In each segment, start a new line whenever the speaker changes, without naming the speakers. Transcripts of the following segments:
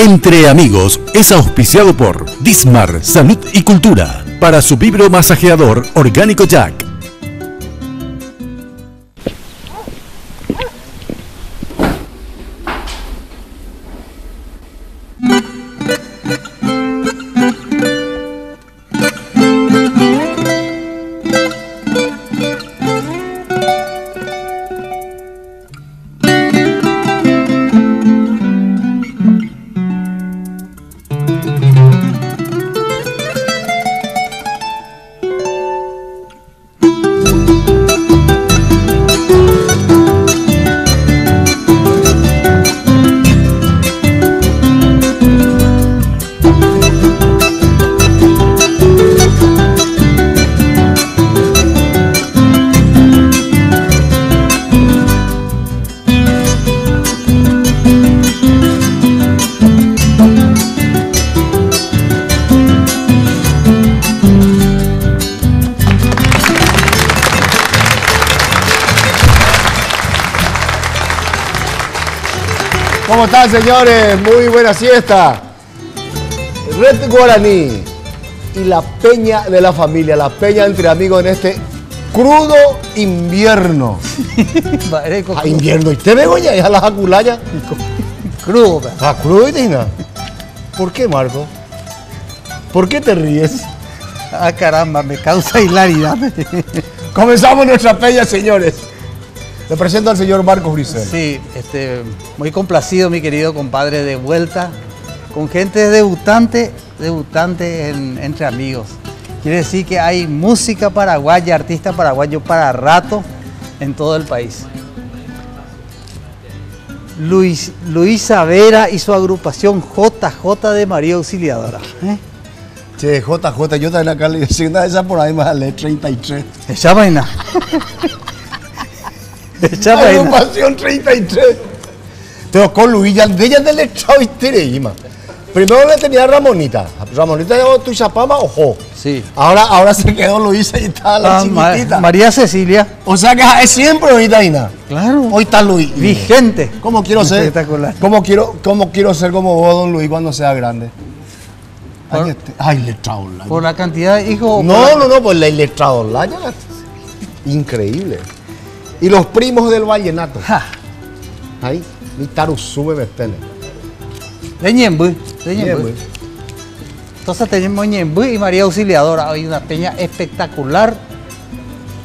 Entre Amigos es auspiciado por Dismar Salud y Cultura para su vibromasajeador Orgánico Jack.
¿Cómo están, señores? Muy buena siesta. Red Guaraní y la peña de la familia, la peña Entre Amigos en este crudo invierno. Invierno. ¿Y te veo ya? ¿Ya las aculayas?
Crudo.
¿Crudo y tina? ¿Por qué, Marco? ¿Por qué te ríes?
Ah, caramba, me causa hilaridad.
Comenzamos nuestra peña, señores. Le presento al señor Marcos Grisel.
Sí, muy complacido, mi querido compadre, de vuelta con gente debutante en Entre Amigos. Quiere decir que hay música paraguaya, artista paraguayo para rato en todo el país. Luisa Vera y su agrupación JJ de María Auxiliadora.
Che, JJ, yo también acá le decía una de esas por ahí más le 33.
Esa vaina.
Agrupación 33. Pero con Luisa, de ella del Estado y Tereima. Primero le tenía a Ramonita. Ramonita llevó tu chapama, ojo.
Sí.
Ahora se quedó Luisa y está la chiquitita.
María Cecilia.
O sea que es siempre ahorita, Ina.
Claro.
Hoy está Luis.
Vigente.
¿Cómo quiero ser?
Espectacular.
¿Cómo quiero ser como vos, don Luis, cuando sea grande? Ay, letrado online.
Por la cantidad de hijos.
No, por la letrado online. Increíble. Y los primos del vallenato.
Ja.
Ahí, mi taru sube bestele.
De Ñemby. Entonces tenemos Ñemby y María Auxiliadora. Hay una peña espectacular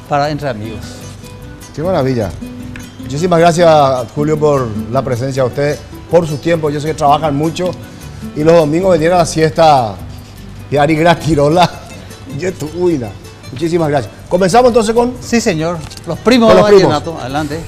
para Entre Amigos.
Qué maravilla. Muchísimas gracias, Julio, por la presencia de ustedes, por su tiempo. Yo sé que trabajan mucho. Y los domingos venían a la siesta de Ari Gratirola. Uy, muchísimas gracias. ¿Comenzamos entonces con?
Sí, señor. Los primos del vallenato. Adelante.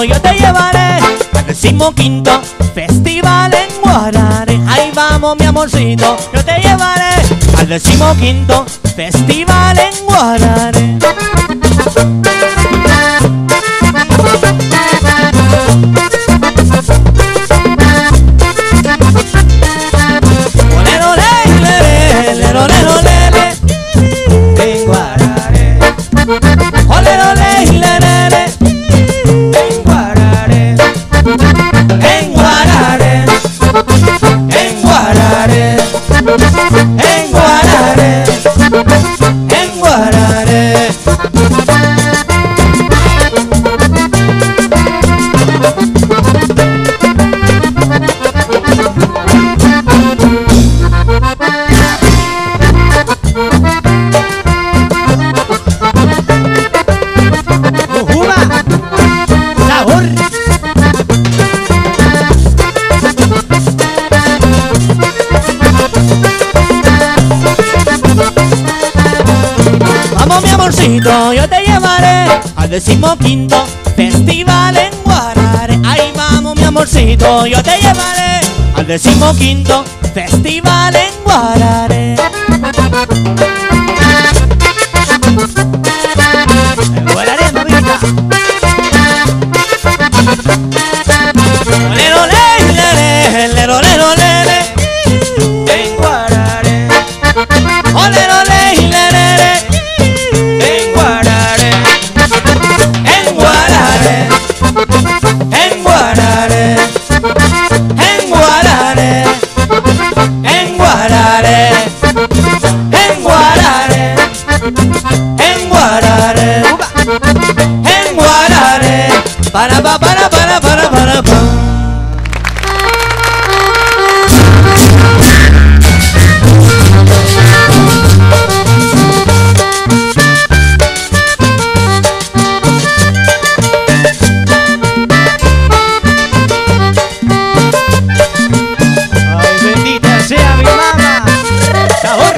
Yo te llevaré al 15º Festival en Guararé. Ahí vamos, mi amorcito, yo te llevaré al 15º Festival en Guararé. En Guararé. amorcito, yo te llevaré al 15º festival en Guarare. Ahí vamos, mi amorcito, yo te llevaré al 15º festival en Guarare. Guarare, mamita. Olé, olé, lere, lero, lero, lere, en Guarare. Olé, olé, lere, en Guarare. En Guarare. En Guarare. En Guarare. En Guarare. En Guarare. En Guarare. En Guarare. Para pa para pa. Ay, bendita sea mi mamá. Sabor.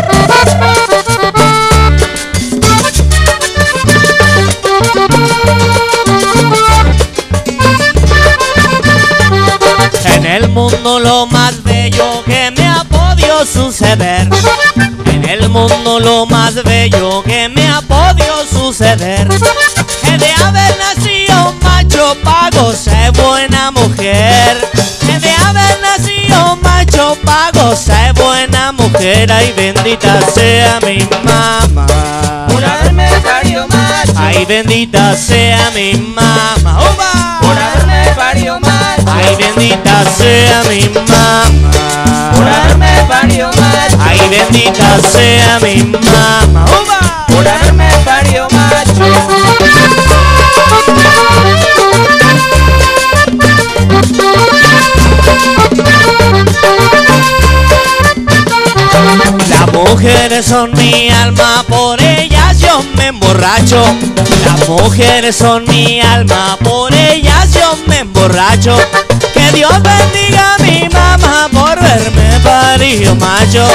En el mundo lo más bello que me ha podido suceder. En el mundo lo más bello que me ha podido suceder es de haber nacido macho pa' gozar buena mujer. Es de haber nacido macho pa' gozar buena mujer. Ay, bendita sea mi mamá
Por haberme parido macho,
ay, bendita sea mi mamá. ¡Uva!
por haberme parido macho,
Ay, bendita sea mi mamá.
por haberme parido macho,
Ay, bendita sea mi mamá. ¡Uva!
por haberme parido macho.
Las mujeres son mi alma, por ellas yo me emborracho. Las mujeres son mi alma, por ellas yo me emborracho. Que Dios bendiga a mi mamá por verme parido macho.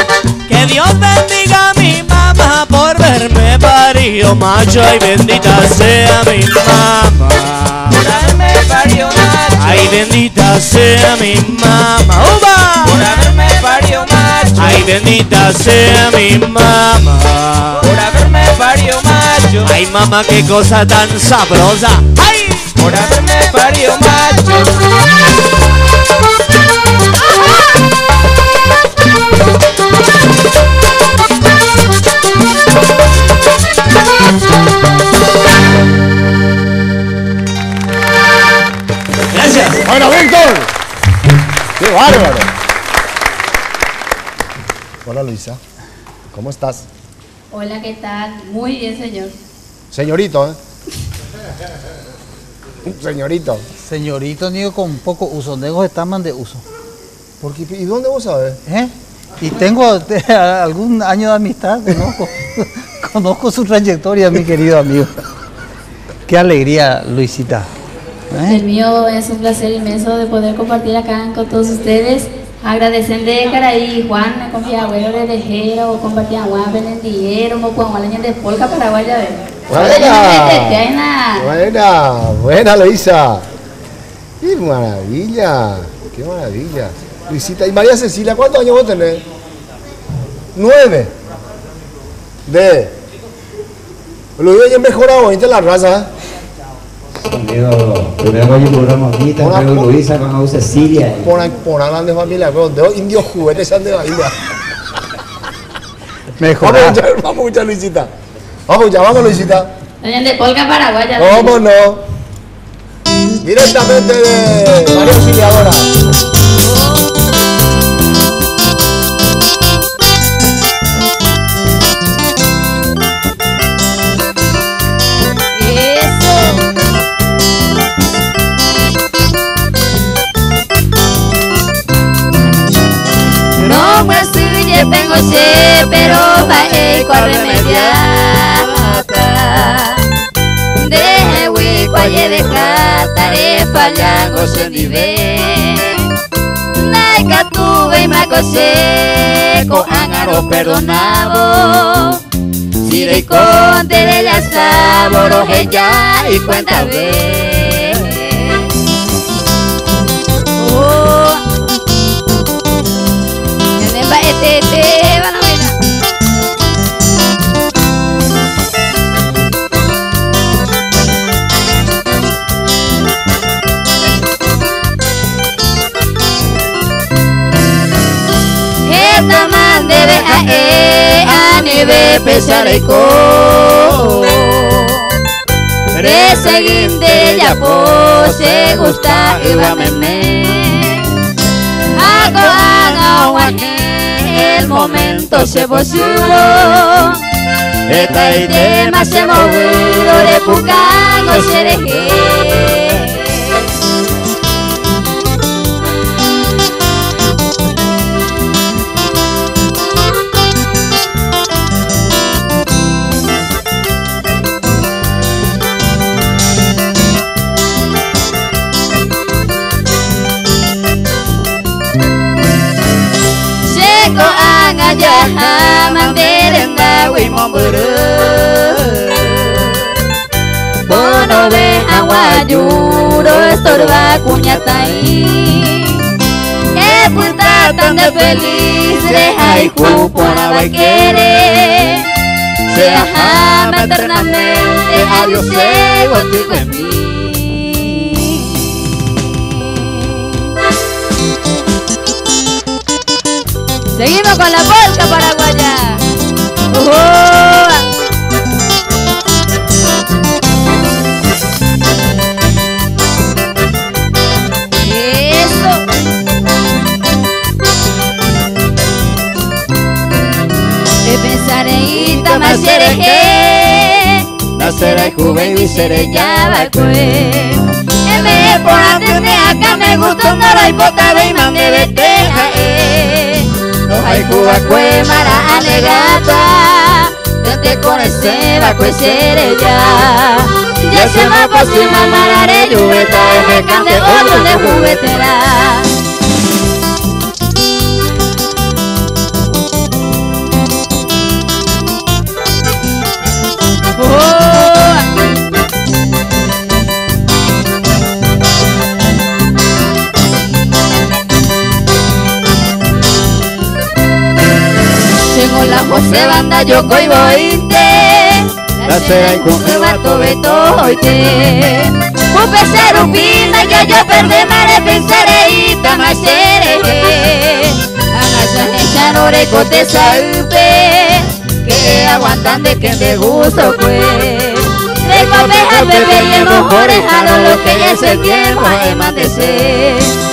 Que Dios bendiga a mi mamá por verme parido macho. Ay, bendita sea mi mamá.
Por haberme parido macho,
Ay, bendita sea mi mamá. ¡Uva!
por haberme parido macho,
Ay, bendita sea mi mamá.
por haberme parido macho,
Ay, mamá, qué cosa tan sabrosa. Ay,
por haberme parido macho.
gracias.
Bueno, Víctor. ¡Qué bárbaro! Hola, Luisa. ¿Cómo estás?
Hola, ¿qué tal? Muy bien, señor.
Señorito, ¿eh? Señorito.
Señorito, niño con poco uso, negos están de uso.
¿Y dónde vos sabés?
¿Eh? Y tengo algún año de amistad, conozco su trayectoria, mi querido amigo. Qué alegría, Luisita.
El mío es un placer inmenso de poder compartir acá con todos ustedes. Agradecende Caraí, Juan, me confía abuelo de Lejero, compartía Juan Benendillero, Mocuahualaña de Polca, Paraguay, ya
Buena, buena, Luisa. ¡Qué maravilla! ¡Qué maravilla! Luisita, y María Cecilia, ¿cuántos años vos tenés? 9. Lo digo, ya mejorado, ¿viste la raza?
Primero voy a un programa ahorita, luego Luisa, luego Cecilia.
Por hablar de familia, de indios juguetes sean de Bahía.
Mejor.
Vamos a escuchar, Luisita. Vamos, Luisita.
de Polca, Paraguay, ya
¿Cómo no? Directamente de María Auxiliadora.
No me estoy vengo sé, pero va a remediata. De huicuaye de catare fallango se vive. Naika tuve y macose con angaro perdonado.
Sirei conte de la saboro ya y cuenta ver. Oh, este van a bailar. Esta man debe a nivel pesar co. Resegin de ya pose gusta y va meme. Hago haga el momento se posible. Esta idea se movió de pucano se dejé. Jaha manderenda wimon buru Bono ve aguayuro estorba cuñatai Que puta tan de feliz de haiku por abaquere Se ajama eternamente adiós se contigo en mí. Seguimos con la polca paraguaya. Eso. Te pensaré y tamás seré. Naceré joven y seré ya vacue. Me por antes de acá me gustó no la hipotaba y mande beteja. No hay cubacue mara anegata Desde con ese vacue seré ya Ya se me aproxima marare lluveta Me cante otro de juguetera. La José banda yo coi boite La cera y con el vato beto oite Un pesero pina que yo perdí mare pensaré y tamasere Anasa echanore cote saupe Que aguantan de que me gusto pues De copeja bebé y el mejor jalo lo que ya es el tiempo además de ser.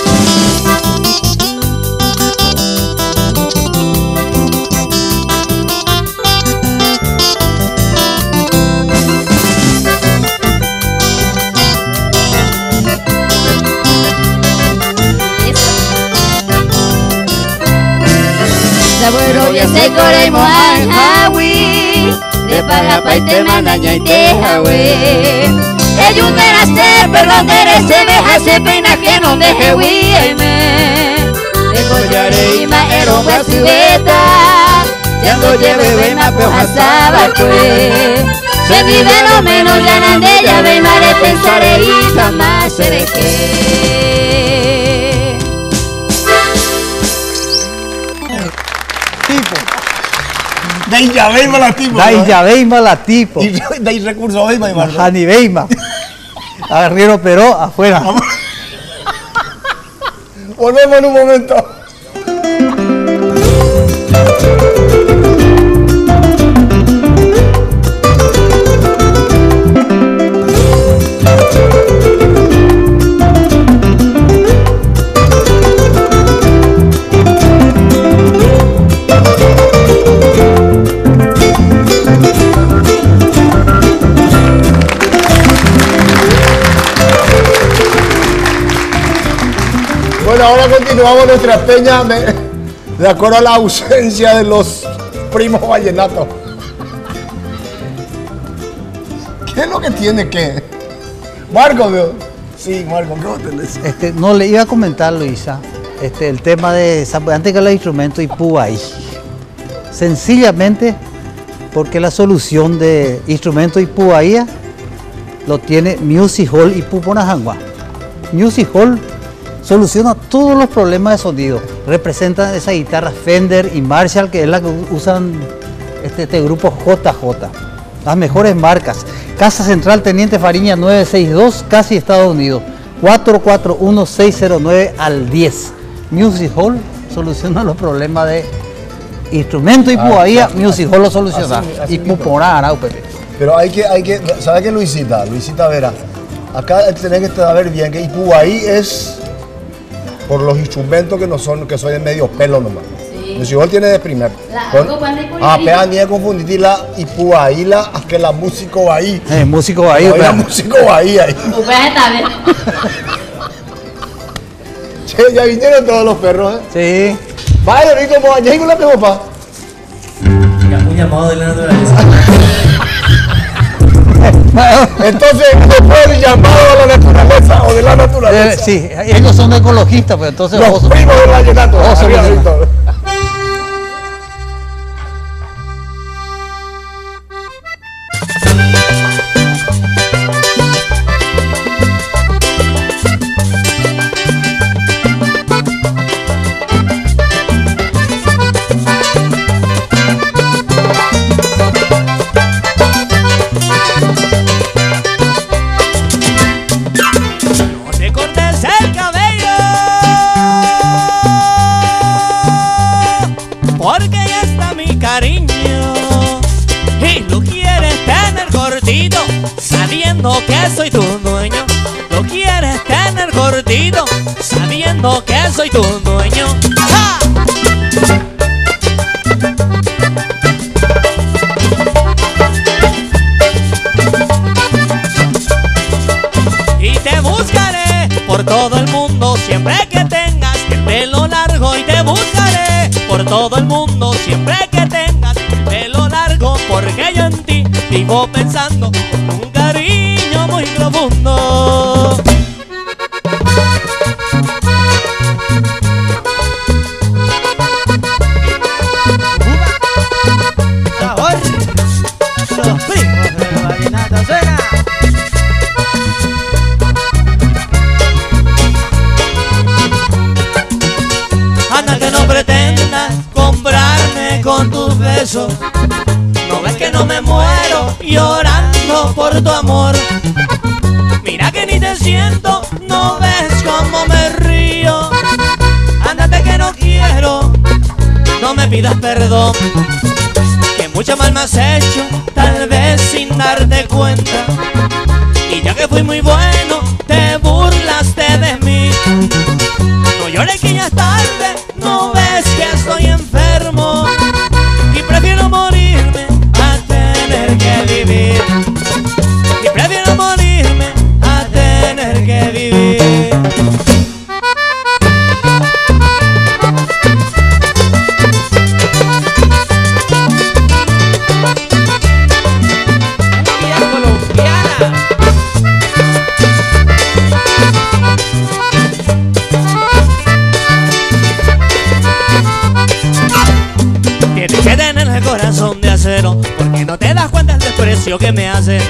Bueno, ya se corre moan hawi De paga pa y te manaña y te hawe Ellos me nace, perdón, se me hace pena que no deje huirme De collaré y maero me subeta Yando lleve ve ma peoja sabacue Se vive lo menos ganan de ella ve mare pensaré y jamás seré que
Dai ya veima la tipo.
Dai ya veima la tipo.
Dai recurso veima y más.
Hani veima. Arriero pero afuera.
Volvemos en un momento. Bueno, ahora continuamos nuestra peña de acuerdo a la ausencia de los primos vallenatos. ¿Qué es lo que tiene que? Marco, sí, Marco, ¿cómo tenés?
No le iba a comentar, Luisa, el tema de antes que los instrumentos y púa ahí. Sencillamente porque la solución de instrumentos Ipu Bahía lo tiene Music Hall Ipu Ponajangua. Music Hall soluciona todos los problemas de sonido. Representan esa guitarra Fender y Marshall, que es la que usan este grupo JJ. Las mejores marcas. Casa Central Teniente Fariña 962, casi Estados Unidos. 441-609 al 10. Music Hall soluciona los problemas de instrumentos Ipu Bahía. Music Hall lo soluciona. Ipu Ponajangua, Pepe.
Pero hay que, ¿sabe qué, Luisita? Luisita Vera, acá tenés que saber bien que Ipu Bahía es por los instrumentos que son de medio pelo nomás. Sí. Music Hall tiene de primer. Pero ni de confundir la Ipu Bahía, que la músico Bahía.
Músico Bahía.
La músico Bahía ahí. Che, ya vinieron todos los perros,
Sí.
Vaya, ahorita como añade con la pegopa.
Un llamado de la naturaleza.
Entonces, ¿no puede el llamado a la naturaleza o de la naturaleza?
Sí, ellos son ecologistas, pero entonces
los primos del vallenato.
Sabiendo que soy tu dueño, lo quieres tener cortito, sabiendo que soy tu dueño. ¡Ja! Y te buscaré por todo el mundo siempre que tengas el pelo largo, y te buscaré por todo el mundo siempre que tengas el pelo largo, porque yo en ti vivo pensando con un cariño muy profundo.
Sabor, los primos del vallenato suena.
Anda que no pretendas comprarme con tus besos. No ves que no me muero llorando por tu amor. Mira que ni te siento, no ves cómo me río. Ándate que no quiero, no me pidas perdón, que mucho mal me has hecho, tal vez sin darte cuenta. Y ya que fui muy bueno, te burlaste de mí. No llores que ya es tarde, no ves que estoy enfermo y prefiero morirme a tener que vivir. Y prefiero morirme a tener que vivir.
Cumbia colombiana.
Tienes que tener el corazón de acero, porque no te das cuenta del desprecio que me hace.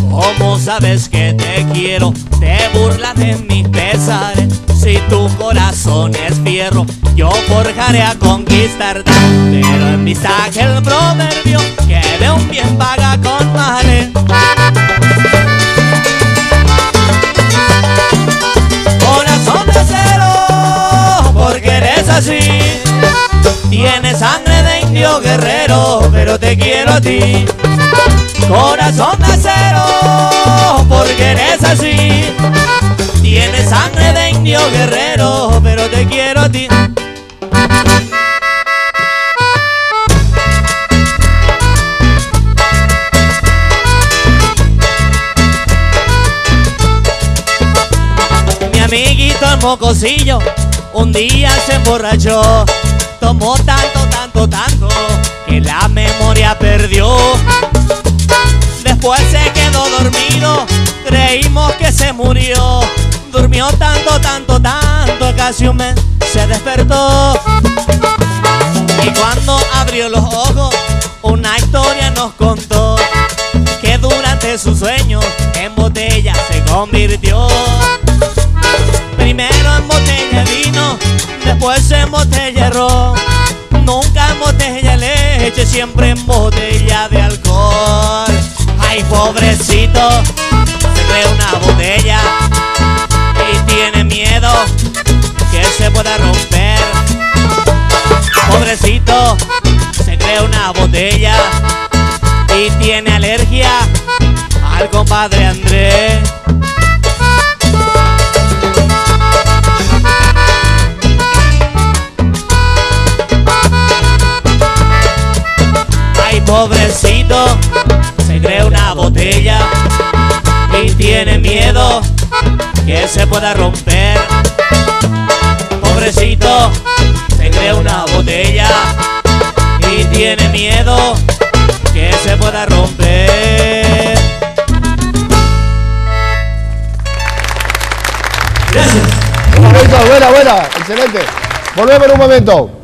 ¿Cómo sabes que te quiero? Te burlas de mis pesares. Si tu corazón es fierro, yo forjaré a conquistarte. Pero en vista que el proverbio, que de un bien paga con males. Corazón de acero, porque eres así. Tienes sangre de indio guerrero, pero te quiero a ti. Corazón de acero, porque eres así. Tienes sangre de indio guerrero, pero te quiero a ti. Mi amiguito el mocosillo un día se emborrachó. Tomó tanto, que la memoria perdió. Después se quedó dormido, creímos que se murió. Durmió tanto, casi un mes se despertó. Y cuando abrió los ojos, una historia nos contó que durante su sueño en botella se convirtió. Primero en botella de vino, después en botella de ron. Nunca en botella de leche, siempre en botella de alcohol. Ay, pobrecito, se cree una botella y tiene miedo que se pueda romper. Pobrecito, se cree una botella y tiene alergia al compadre Andrés. Ay, pobrecito, se cree una botella y tiene miedo que se pueda romper. Pobrecito, se cree una botella y tiene miedo que se pueda romper. Gracias.
Un momento, buena, excelente. Volvemos en un momento.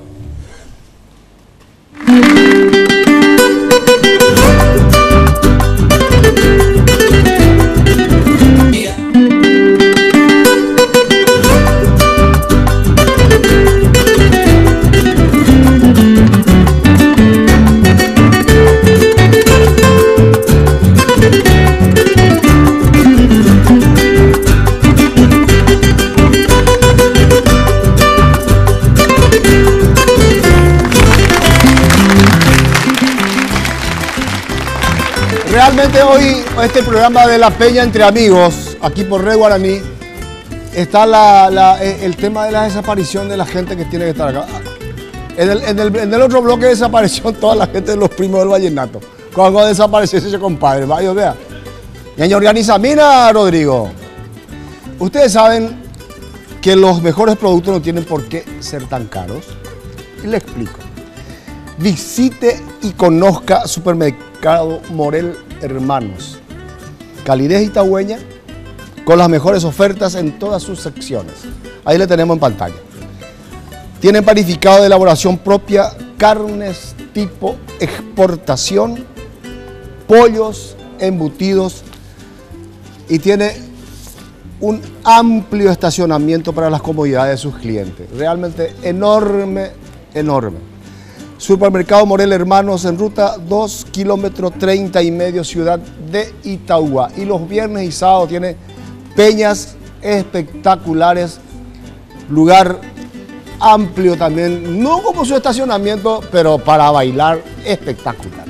Realmente hoy este programa de La Peña Entre Amigos, aquí por Red Guaraní, está el tema de la desaparición de la gente que tiene que estar acá. En el otro bloque de desaparición toda la gente de los primos del vallenato. Cuando desapareció ese compadre, vaya, vea. Y organiza, mira, Rodrigo. Ustedes saben que los mejores productos no tienen por qué ser tan caros. Y le explico. Visite y conozca Supermercado Morel Hermanos. Calidez itagüeña con las mejores ofertas en todas sus secciones. Ahí le tenemos en pantalla. Tienen panificado de elaboración propia, carnes tipo exportación, pollos, embutidos y tiene un amplio estacionamiento para las comodidades de sus clientes. Realmente enorme, enorme. Supermercado Morel Hermanos en ruta 2 kilómetros 30 y medio, ciudad de Itagua. Y los viernes y sábados tiene peñas espectaculares, lugar amplio también, no como su estacionamiento, pero para bailar espectacular.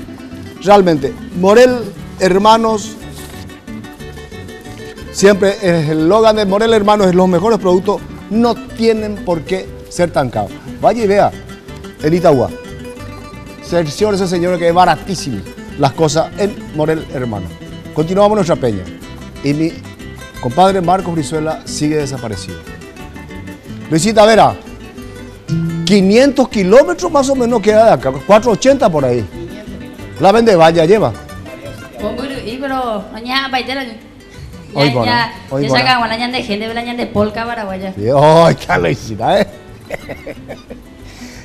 Realmente, Morel Hermanos, siempre el eslogan de Morel Hermanos es los mejores productos, no tienen por qué ser tan caros. Vaya y vea, en Itagua. Señores y señores, que es baratísimo las cosas en Morel Hermanos. Continuamos nuestra peña. Y mi compadre Marcos Brizuela sigue desaparecido. Luisita Vera, 500 kilómetros más o menos queda de acá, 480 por ahí. La vende, vaya, lleva.
Hoy saca una ñan de gente, la ñan de polka paraguaya.
¡Ay, qué Luisita,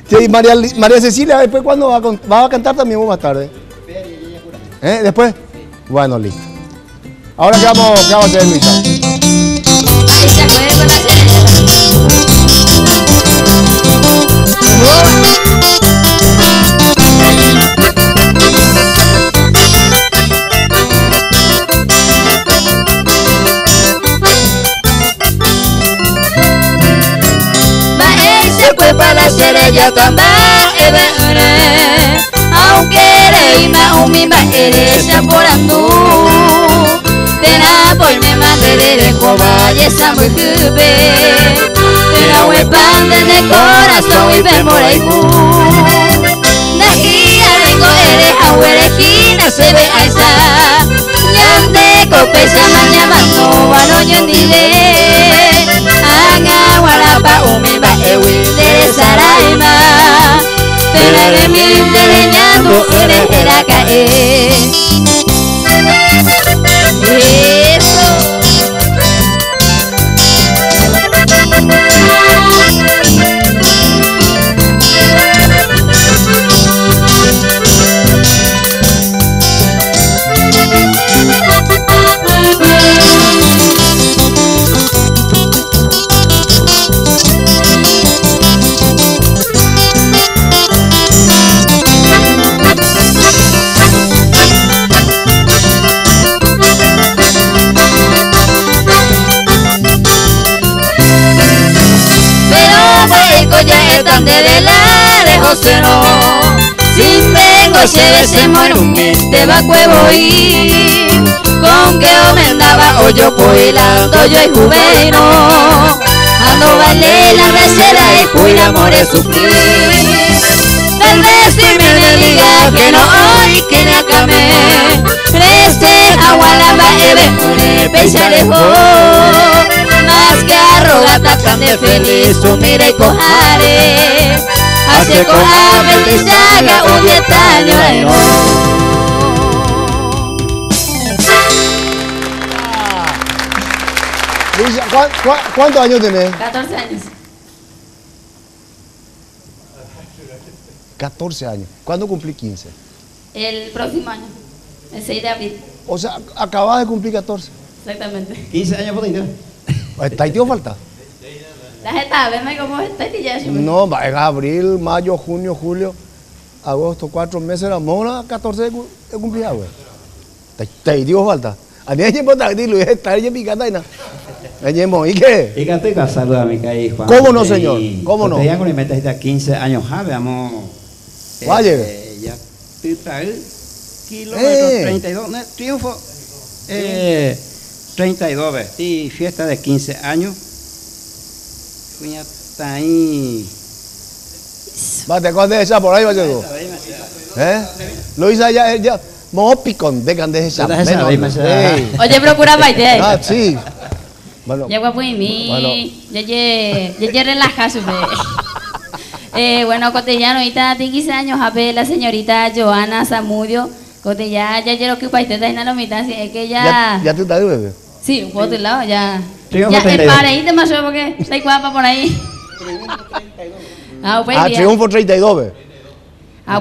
Sí, María Cecilia, ¿después cuándo va a cantar también o más tarde? ¿Después? Bueno, listo. Ahora, ¿qué vamos a hacer, Luisa?
Ahí se acuerda con la
para ser ella tamba ebere aunque eres maumi ma eres aporando tena por me mandaré coba y esa mujer tena huepan de corazón y vermoraibu nahi arengo eres ahuerejina se ve a esa yande copesa mañana no vano yendile anga guarapa umi ba ewi Saraima, pero mi leñando era caer. ya están de velare José no. Sin vengo se muere un mente va cuevo y con que aumentaba o yo poilando yo y jubeno. Ando bailé la recera y cuida amores sufrir. Tal vez si me diga que no hoy que ne acá me preste agua la baebe me pensaré más que arrogata tan de feliz tu mira y cojare hace cojame y saga un detalle
Luisa, ¿cuántos años tenés?
14 años.
14 años. ¿Cuándo cumplí 15?
El próximo año, el 6 de abril.
O sea, acabas de cumplir 14.
Exactamente.
15 años por ahí.
¿Está ahí, tío, falta?
La jeta, venme cómo está y ya.
No, va en abril, mayo, junio, julio, agosto, 4 meses la mona, 14 de cumplir, güey. ¿Está ahí, tío, falta? A mí hay tiempo de Luis, está ahí en mi casa y nada. ¿Y qué?
Y que estoy casado a mi caí, Juan.
¿Cómo no, señor? ¿Cómo no?
Ya con el meta está 15 años, veamos.
Vaya.
Ya, kilómetros 32, ¿no? Triunfo. 32, ¿ves? Y fiesta de 15 años. Cuña está ahí.
Va, te acuerdas de esa por ahí, vaya tú. Luisa, ya. Mo picón, dejan de esa.
Oye, procura baile.
Ah, sí. Bueno.
Ya guapo y mí. Ya relajarse. Bueno, cotidiano, ahorita tiene 15 años, a ver la señorita Joana Zamudio. Cotidiano, ya quiero que para usted en la mitad, es que ya.
¿Ya tú estás de bebé?
Sí, por otro lado, ya. Ya, el pareíto más porque está guapa por ahí.
Triunfo 32, ¿ves?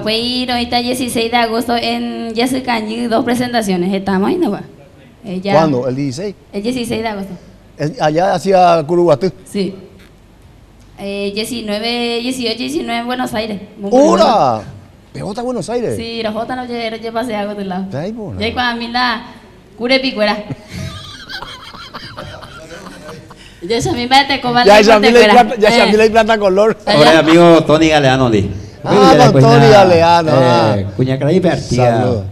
Pues ahorita 16 de agosto en Yasucañí, 2 presentaciones. Estamos ahí, ¿no?
¿Cuándo? ¿El 16?
El 16 de agosto.
Allá hacia Curuguatú.
Sí. 19, 18, 19 en Buenos Aires.
¡Hora! ¿Pegota a Buenos Aires?
Sí, los J no yo pasé algo de lado.
Ay, bueno.
Ya cuando a mí la cure picuera. Ya esa misma te coman la picuera.
Ya esa misma hay plata color.
Ahora amigo Tony Galeano, di.
Con Tony Galeano.
Cuñacraí Partida.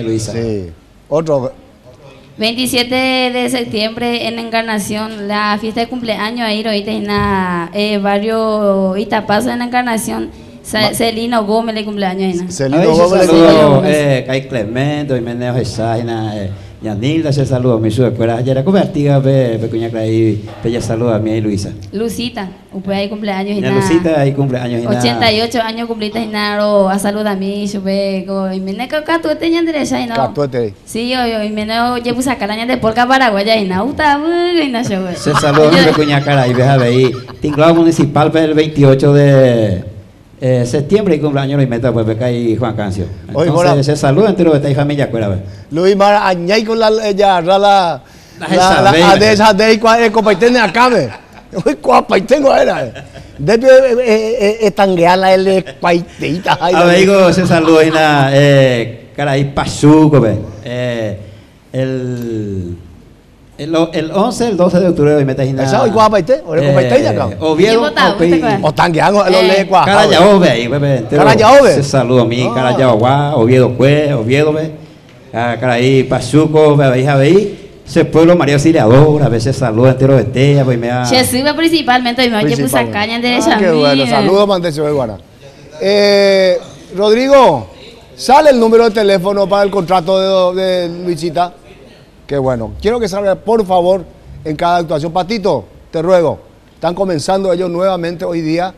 Luisa.
Sí. Otro.
27 de septiembre en Encarnación, la fiesta de cumpleaños ahí ahorita en el barrio Itapaza en Encarnación. Celino Gómez le cumpleaños ahí.
Celino Gómez.
Kai Clemente, Meneo Gesaina, Yanilda se saluda, mi su escuela. Ayer era convertida, pequeña Craí, ella saluda a mi Luisa.
Lucita, usted ahí cumpleaños y
nada. Lucita ahí cumpleaños y nada.
88 años cumpliste y nada, a saludar a mí, yo veo, y me ne catuete y derecha y no.
Catuete.
Sí, y me ne yo puse a calaña de porca paraguaya y nada, y nada, yo veo.
Se saluda a mi pequeña Craí, deja de ahí. Tinglado municipal el 28 de septiembre y cumpleaños lo inventa pues beca y Juan Cancio. Entonces se saluda entero de esta familia escuela.
Luis Mara añay con la de esa de cuál compaitene acabe. Hoy compaitengo era. Debe tanguearla el paiteita.
A ver, digo se saluda en la caray Pachuco el 11, el 12 de octubre de Metagina.
¿Esa hoy cuál paite? ¿O el compaiteña acá?
Oviedo
o tangueando lo lee cuál.
Carayaobe ahí, bebé.
Carayaobe.
Se saluda a mí, Carayaoba, Oviedo Oviedo, ve. Caray Pachuco, bebé, hija ve. Ese pueblo María Auxiliadora, a veces saluda entero de Tella, pues me da.
Se sirve principalmente, y me oye puse caña en derecha.
Qué bueno, saludos, Mantecio de Guara. Rodrigo, ¿sale el número de teléfono para el contrato de Luisita? Qué bueno. Quiero que salga, por favor, en cada actuación. Patito, te ruego. Están comenzando ellos nuevamente hoy día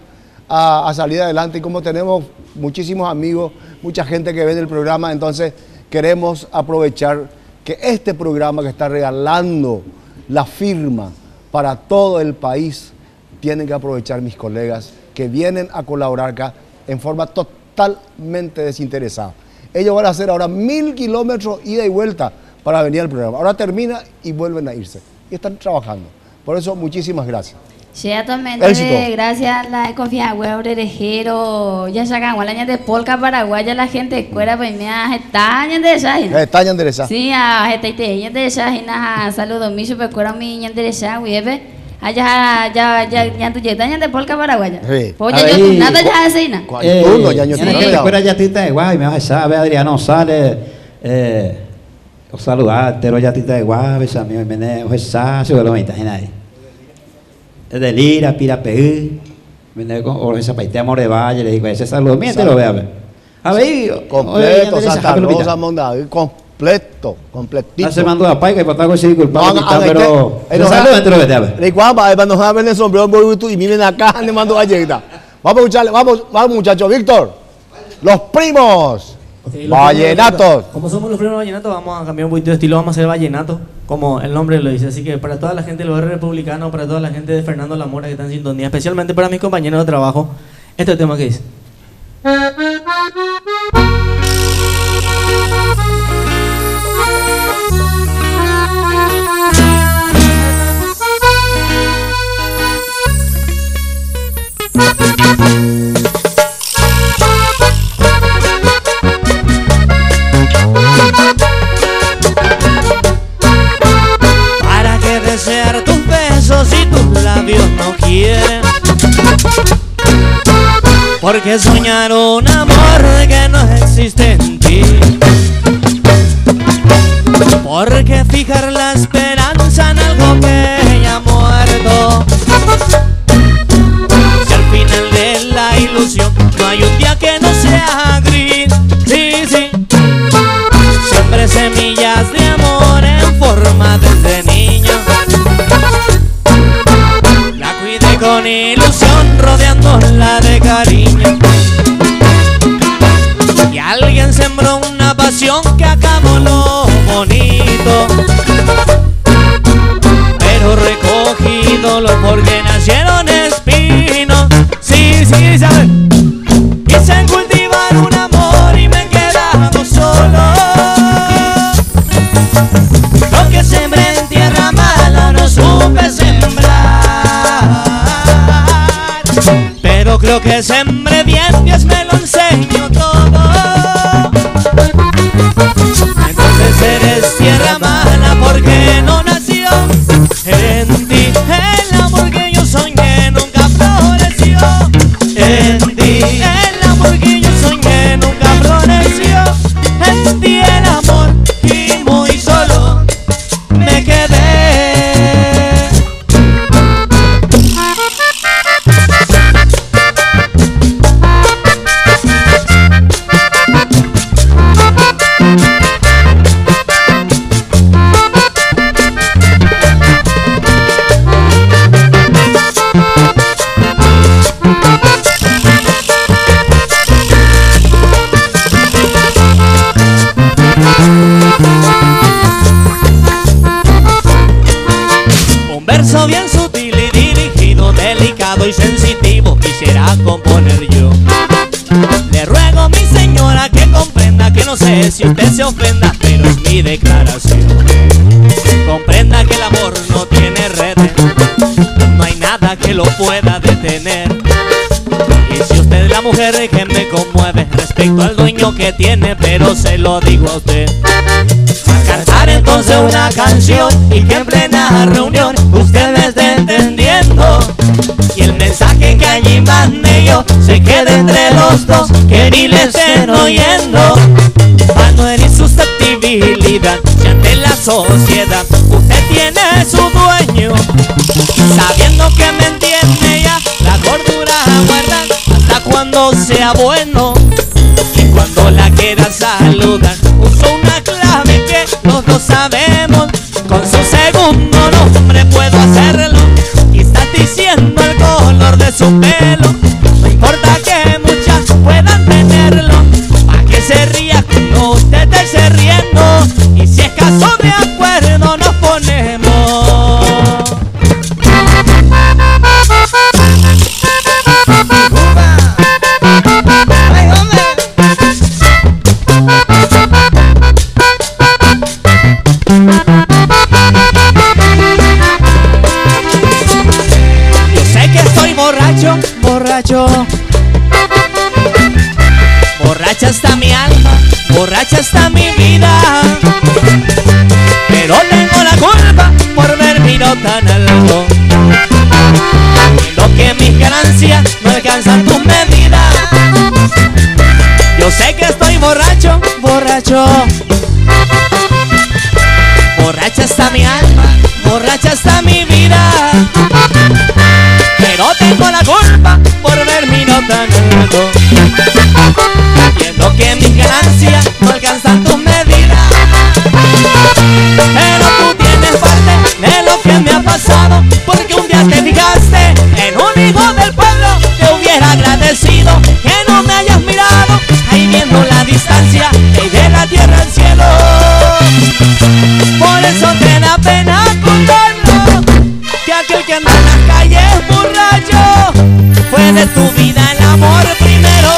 a salir adelante. Y como tenemos muchísimos amigos, mucha gente que ve el programa, entonces queremos aprovechar que este programa que está regalando la firma para todo el país, tienen que aprovechar mis colegas que vienen a colaborar acá en forma totalmente desinteresada. Ellos van a hacer ahora 1000 kilómetros ida y vuelta para venir al programa. Ahora termina y vuelven a irse. Y están trabajando. Por eso, muchísimas gracias.
Sí, actualmente, gracias a la confianza web de Rejero, ya sacan gualañas de polca paraguaya, la gente escuela, pues me estañan de esa.
Estañan de esa.
Sí, a gente de esa, y nada, saludos, mi super escuela, mi de esa, web. allá ya tu yeta ya de polka paraguaya.
Sí.
Oye, yo tu nada ya asina.
¿Cuál turno? Ya yo
fuera yatita de guay, me vas a saber, Adriano sale, o saludar, pero yatita de guay, esa mío, me o esa, se lo meta, nadie. De Lira, Pirapeú, me con o esa paite amor de valle, le digo, ese saludo, miente lo ve a ver. A ver,
completo, Santa Rosa, Mondavid, completo, completito.
No se mandó a Paica y para algo así culpable, pero se saludo entre los que te a ver.
Recuerda, cuando se ven el sombrero y miren acá, le mando galleta. Vamos a escucharle, vamos muchachos, Víctor. Los primos.
Sí,
vallenatos.
Como somos los primos vallenatos, vamos a cambiar un poquito de estilo, vamos a hacer vallenato, como el nombre lo dice. Así que para toda la gente del barrio republicano, para toda la gente de Fernando La Mora que está en sintonía, especialmente para mis compañeros de trabajo, este es el tema que dice.
¿Para qué desear tus besos si tus labios no quieren? Porque soñar un amor que no existe en ti. Porque fijar la esperanza en algo que ya ha muerto. Si al final de la ilusión no hay un día que no sea gris. Sí, sí. Siempre semillas de amor en forma desde niño. La cuidé con ilusión rodeándola de cariño. Y alguien sembró una pasión que acabó lo bonito. Pero recogí dolor porque nacieron espinos. Sí, sí, ¿sabes? Quise cultivar un amor y me he quedado solo. Lo que sembré en tierra mala no supe sembrar. Pero creo que sembré bien, Dios me lo enseñó todo. Entonces eres tierra mala porque no nació en ti. El amor que yo soñé nunca floreció en ti. El amor que yo soñé nunca floreció en ti. El amor y muy solo me quedé. Un verso bien sutil y dirigido, delicado y sensitivo quisiera componer yo. Le ruego, mi señora, que comprenda que no sé si usted se ofenda, pero es mi declaración. Comprenda que el amor no tiene redes, no hay nada que lo pueda detener. Y si usted es la mujer que me conmueve respecto al dueño que tiene, pero se lo digo a usted. A cantar entonces una canción y que en plena reunión usted me esté entendiendo. Y el mensaje que allí mande yo se quede entre los dos, que ni le estén oyendo. Para no herir susceptibilidad, si ante la sociedad usted tiene su dueño, sabiendo que me entiende ya, la cordura guarda hasta cuando sea bueno. Y cuando la quiera saludar, uso una clave que los dos sabemos. Con su segundo nombre puedo hacerlo. Y estás diciendo el color de su pelo. No importa que muchas puedan tenerlo, pa' que se ría cuando usted esté riendo. Y si es caso de acuerdo nos ponemos. Yo sé que estoy borracho, borracho. Borracha está mi alma, borracha está mi vida. Pero tengo la culpa por verme tan alto. que mis ganancias no alcanzan tus medidas. Yo sé que estoy borracho, borracho. Borracha está mi alma, borracha está mi vida. Pero tengo la culpa por verme no tan alto. Viendo que mis ganancias no alcanzan tus medidas. Pero tú tienes parte de lo que me ha pasado, porque un día te fijaste en un hijo del pueblo. Te hubiera agradecido que no me hayas mirado, ahí viendo la distancia de la tierra al cielo. Por eso te da pena contarlo, que aquel que anda en las calles borracho fue de tu vida el amor primero.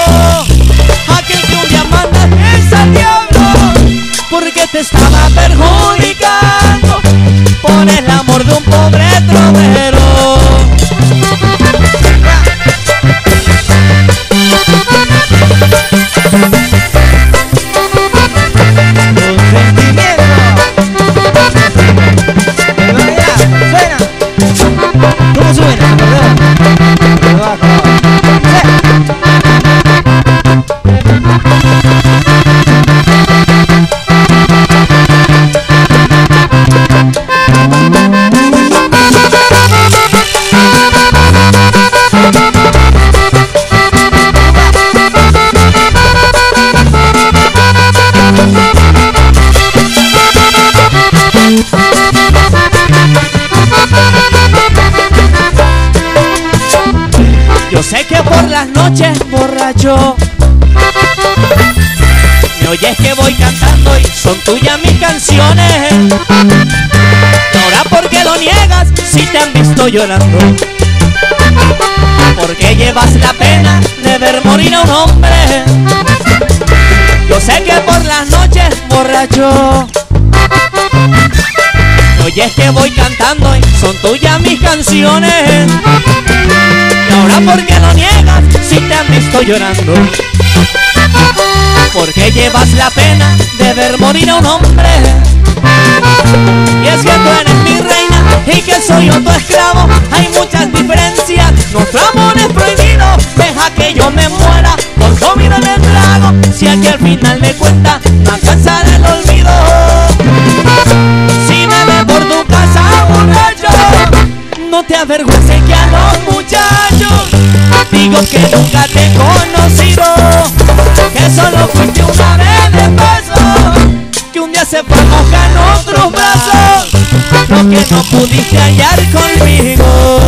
Aquel que un día mandaste al diablo porque te estaba perjudicando por el amor de un pobre trovero.
¿Cómo suena?
Yo sé que por las noches, borracho, me oyes que voy cantando y son tuyas mis canciones. Y ahora, ¿por qué lo niegas si te han visto llorando? Porque llevas la pena de ver morir a un hombre. Yo sé que por las noches, borracho, me oyes que voy cantando y son tuyas mis canciones. Y ahora, ¿por qué lo niegas si te han visto llorando? Porque llevas la pena de ver morir a un hombre. Y es que tú eres mi reina y que soy yo tu esclavo. Hay muchas diferencias, nuestro amor es prohibido. Deja que yo me muera por comida en el trago, si aquí al final de cuentas no alcanzará el olvido. Si me ves por tu casa borracho, no te avergüences que a los muchachos digo que nunca te he conocido, que solo fuiste una vez de paso, que un día se fue a mojar en otros brazos, lo que no pudiste hallar conmigo.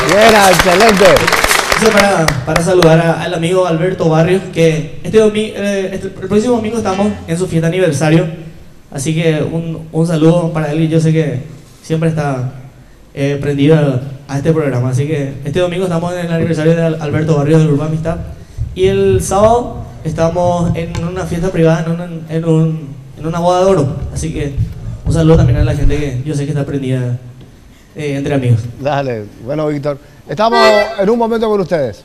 Bien, excelente.
Para saludar al amigo Alberto Barrios, que el próximo domingo estamos en su fiesta aniversario, así que un saludo para él, y yo sé que siempre está prendido a este programa, así que este domingo estamos en el aniversario de Alberto Barrios del Grupo Amistad, y el sábado estamos en una fiesta privada, en una boda de oro, así que un saludo también a la gente que yo sé que está prendida entre amigos.
Dale, bueno, Víctor, estamos en un momento con ustedes.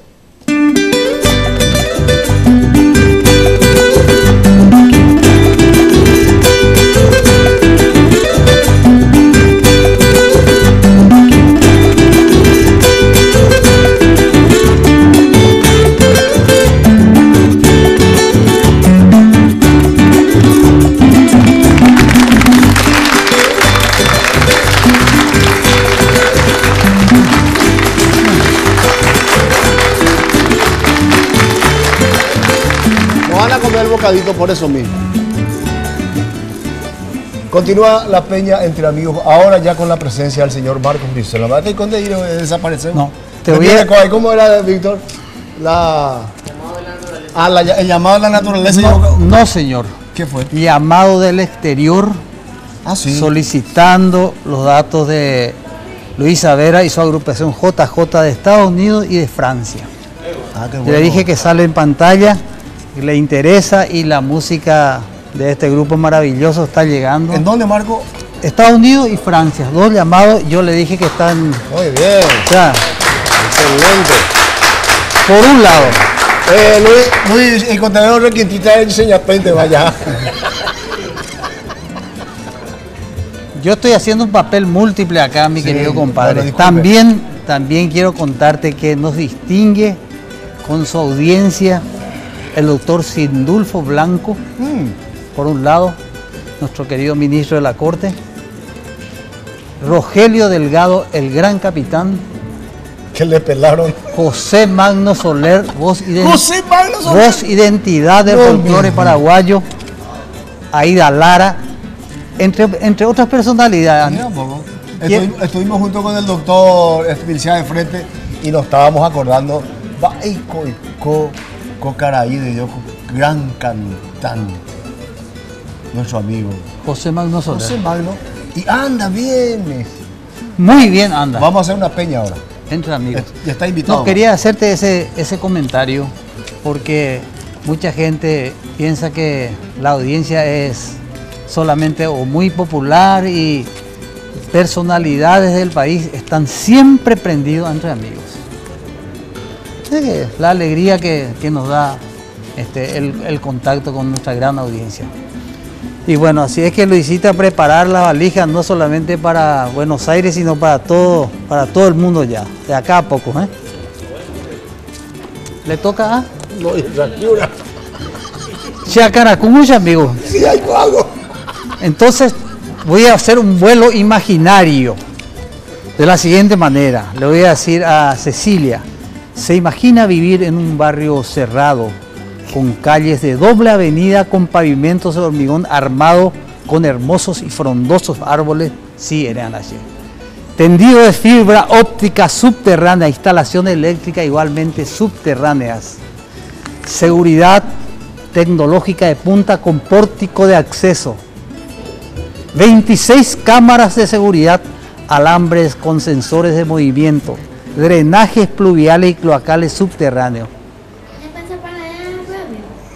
Van a comer el bocadito por eso mismo. Continúa la peña entre amigos, ahora ya con la presencia del señor Marcos Brizuela. ¿Te dónde desaparecemos?
No, te voy a...
¿Cómo era, Víctor? El llamado de la naturaleza.
No, señor.
¿Qué fue?
Llamado del exterior,
sí,
solicitando los datos de Luisa Vera y su agrupación JJ de Estados Unidos y de Francia.
Qué
Yo
bueno.
le dije que sale en pantalla, que le interesa, y la música de este grupo maravilloso está llegando.
¿En dónde, Marco?
Estados Unidos y Francia, 2 llamados. Yo le dije que están...
Muy bien.
O sea,
excelente.
Por un lado.
Luis, el contador requintita de Señapente, vaya.
Yo estoy haciendo un papel múltiple acá, mi querido compadre. Bueno, también quiero contarte que nos distingue con su audiencia el doctor Sindulfo Blanco, por un lado, nuestro querido ministro de la Corte, Rogelio Delgado, el gran capitán,
que le pelaron,
José Magno Soler, voz identidad del folclore paraguayo, Aida Lara, entre otras personalidades.
Estuvimos junto con el doctor Vilcea de frente y nos estábamos acordando, Cocaraí de Dios, gran cantante, nuestro amigo
José Magno Soler.
José Magno, y anda bien.
Muy bien anda.
Vamos a hacer una peña ahora.
Entre amigos.
Ya está invitado.
No, quería hacerte ese comentario porque mucha gente piensa que la audiencia es solamente o muy popular y personalidades del país están siempre prendidos entre amigos. Es la alegría que nos da el contacto con nuestra gran audiencia. Y bueno, así es que lo hiciste a preparar la valija no solamente para Buenos Aires, sino para todo el mundo ya, de acá a poco, ¿eh? ¿Le toca a?
No, Rakiura.
Chacaracumucha, amigo.
Sí, hay algo.
Entonces, voy a hacer un vuelo imaginario de la siguiente manera. Le voy a decir a Cecilia, ¿se imagina vivir en un barrio cerrado, con calles de doble avenida, con pavimentos de hormigón armado, con hermosos y frondosos árboles? Sí, eran allí. Tendido de fibra óptica subterránea, instalación eléctrica igualmente subterráneas. Seguridad tecnológica de punta con pórtico de acceso. 26 cámaras de seguridad, alambres con sensores de movimiento, drenajes pluviales y cloacales subterráneos.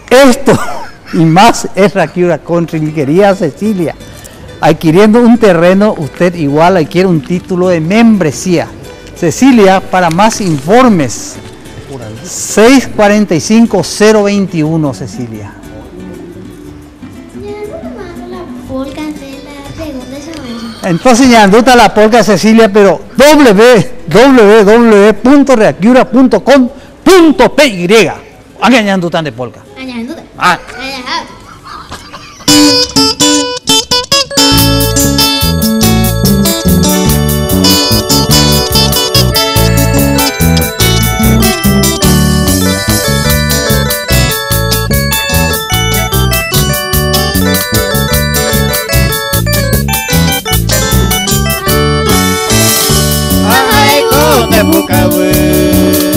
Esto y más es Rakiura Country, mi querida Cecilia. Adquiriendo un terreno, usted igual adquiere un título de membresía. Cecilia, para más informes, 645-021, Cecilia. Entonces ya anduta la polca, Cecilia, pero www.reakiura.com.py. Añando tan de polca. Ah.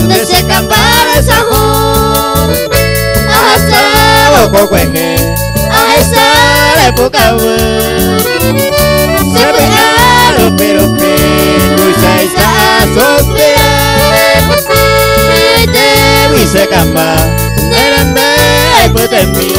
De se campara esa a esa época se pegaron pero lucha esa sofía te vi se camba eran después de mí.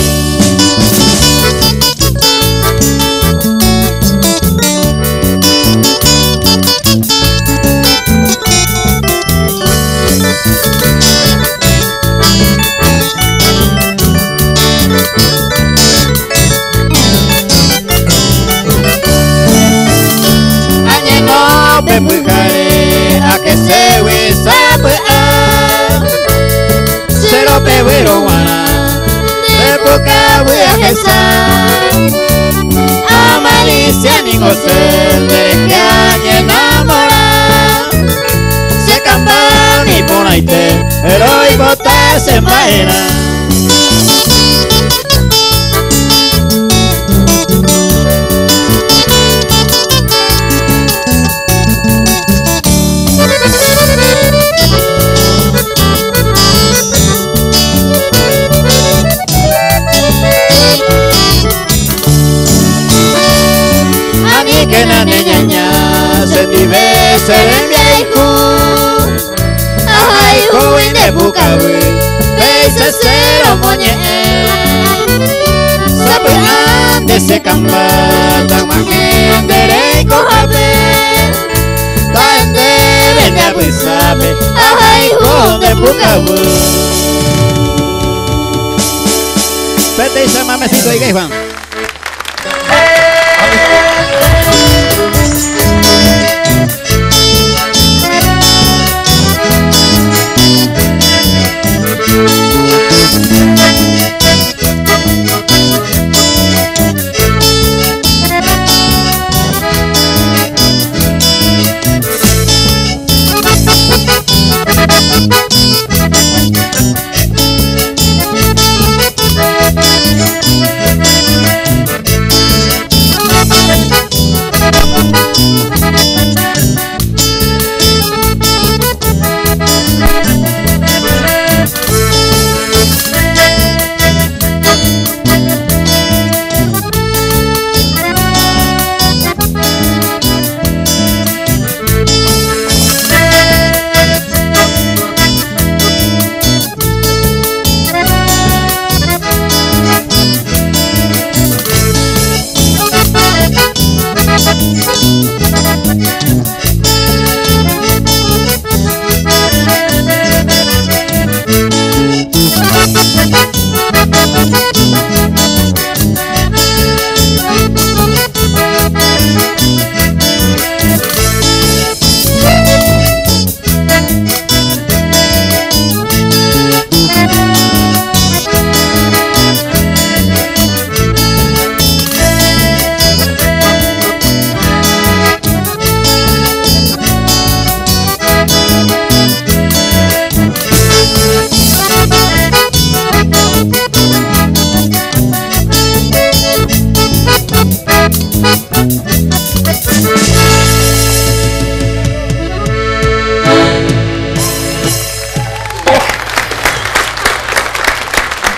Pujare a que se huesa se lo pegüero de poca voy a gesar a malicia ni gocer de que hay enamorar se campan y por ahí te pero y botas en vaina. Que la niña se vive ser el viejo ay joven de Bucahui pese cero moñe sapeando de se cambata mangendere cojate Tande venga besame ay hijo de Pucabú.
Vete ese mamecito y Juan.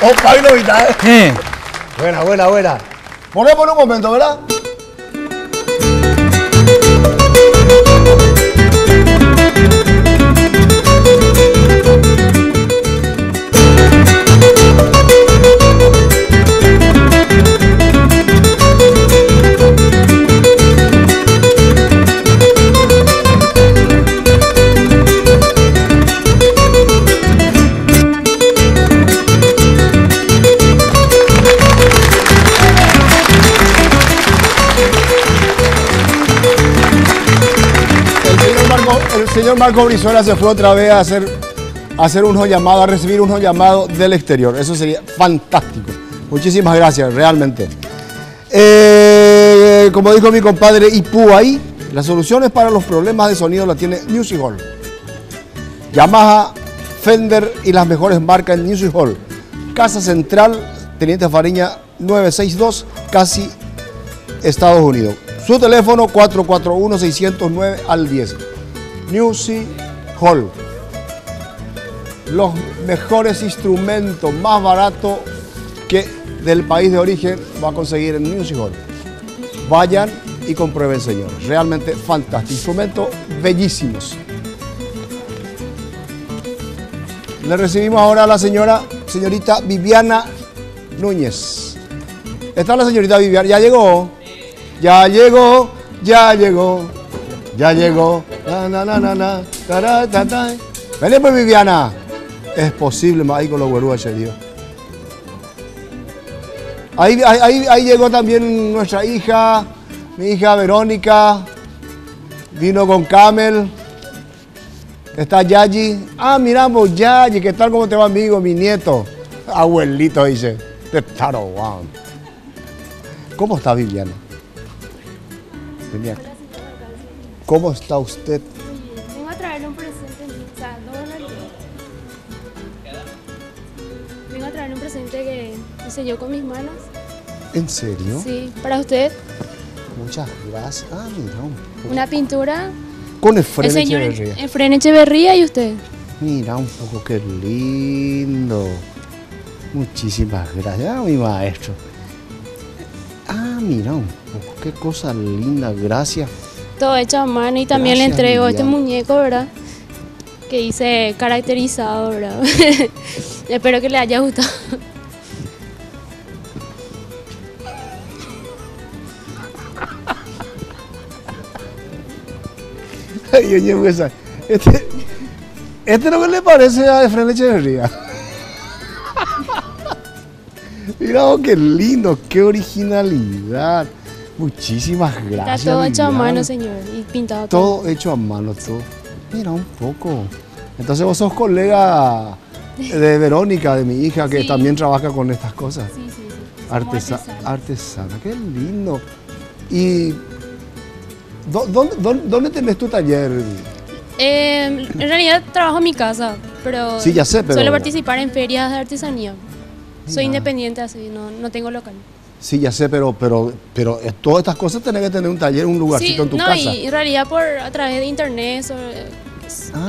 Opa, hay novedades. Buena, buena, buena. Ponemos un momento, ¿verdad? El señor Marco Brizuela se fue otra vez a hacer unos llamados, a recibir unos llamados del exterior. Eso sería fantástico. Muchísimas gracias, realmente. Como dijo mi compadre Ipú ahí, las soluciones para los problemas de sonido las tiene Music Hall. Yamaha, Fender y las mejores marcas en Music Hall. Casa Central, Teniente Fariña 962, casi Estados Unidos. Su teléfono 441-609 al 10. Music Hall. Los mejores instrumentos más baratos que del país de origen va a conseguir en Music Hall. Vayan y comprueben, señores. Realmente fantástico. Instrumentos bellísimos. Le recibimos ahora a la señorita Viviana Núñez. Está la señorita Viviana. ¿Ya llegó? Ya llegó, ya llegó, ya llegó. Vení pues, Viviana. Es posible, ahí con los güerúes, Dios. Ahí llegó también nuestra hija, mi hija Verónica. Vino con Camel. Está Yayi. Ah, miramos, Yayi, ¿qué tal? ¿Cómo te va, amigo? Mi nieto. Abuelito, dice. De Tarawan. ¿Cómo está Viviana? ¿Cómo está usted?
Vengo a traerle un presente, o sea, vengo a traerle un presente que hice yo con mis manos.
¿En serio?
Sí, para usted.
Muchas gracias. Ah, mira.
Una pintura.
Con Efren Echeverría.
Efren Echeverría y usted.
Mira un poco, qué lindo. Muchísimas gracias, mi maestro. Ah, mira un poco, qué cosa linda, gracias.
Todo hecho a mano y también
Gracias,
le entrego este
Viviana.
muñeco, ¿verdad? Que hice caracterizado, ¿verdad? Espero que le haya gustado.
Ay, oye, pues, este es lo que le parece a Efraín Echeverría. Mira, oh, qué lindo, qué originalidad. Muchísimas gracias.
Está todo hecho a
Viviana.
mano, señor, y pintado todo.
Todo hecho a mano, todo. Mira un poco. Entonces vos sos colega de Verónica, de mi hija, que
Sí.
también trabaja con estas cosas.
Sí, sí, sí. Somos artesanos.
Artesana, qué lindo. ¿Y dónde tenés tu taller?
En realidad trabajo en mi casa, pero,
Sí, ya sé, pero-
suelo participar en ferias de artesanía. Soy
Mira.
independiente así, no tengo local.
Sí, ya sé, pero todas estas cosas tenés que tener un taller, un lugarcito
Sí,
en tu
no,
casa.
y en realidad a través de internet,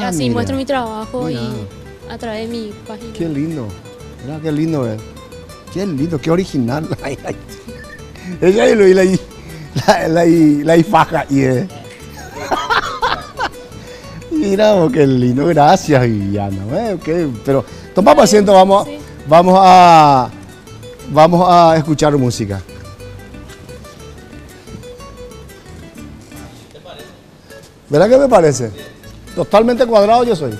así
mira.
muestro mi trabajo
Mira.
y a través de mi página.
Qué lindo. Mira, qué lindo es. Qué lindo, qué original. Ay, ay. Ella y lo y la faja y Mira, oh, qué lindo. Gracias, Viviana. Pero toma asiento, vamos a escuchar música. ¿Verdad que me parece? Totalmente cuadrado yo soy.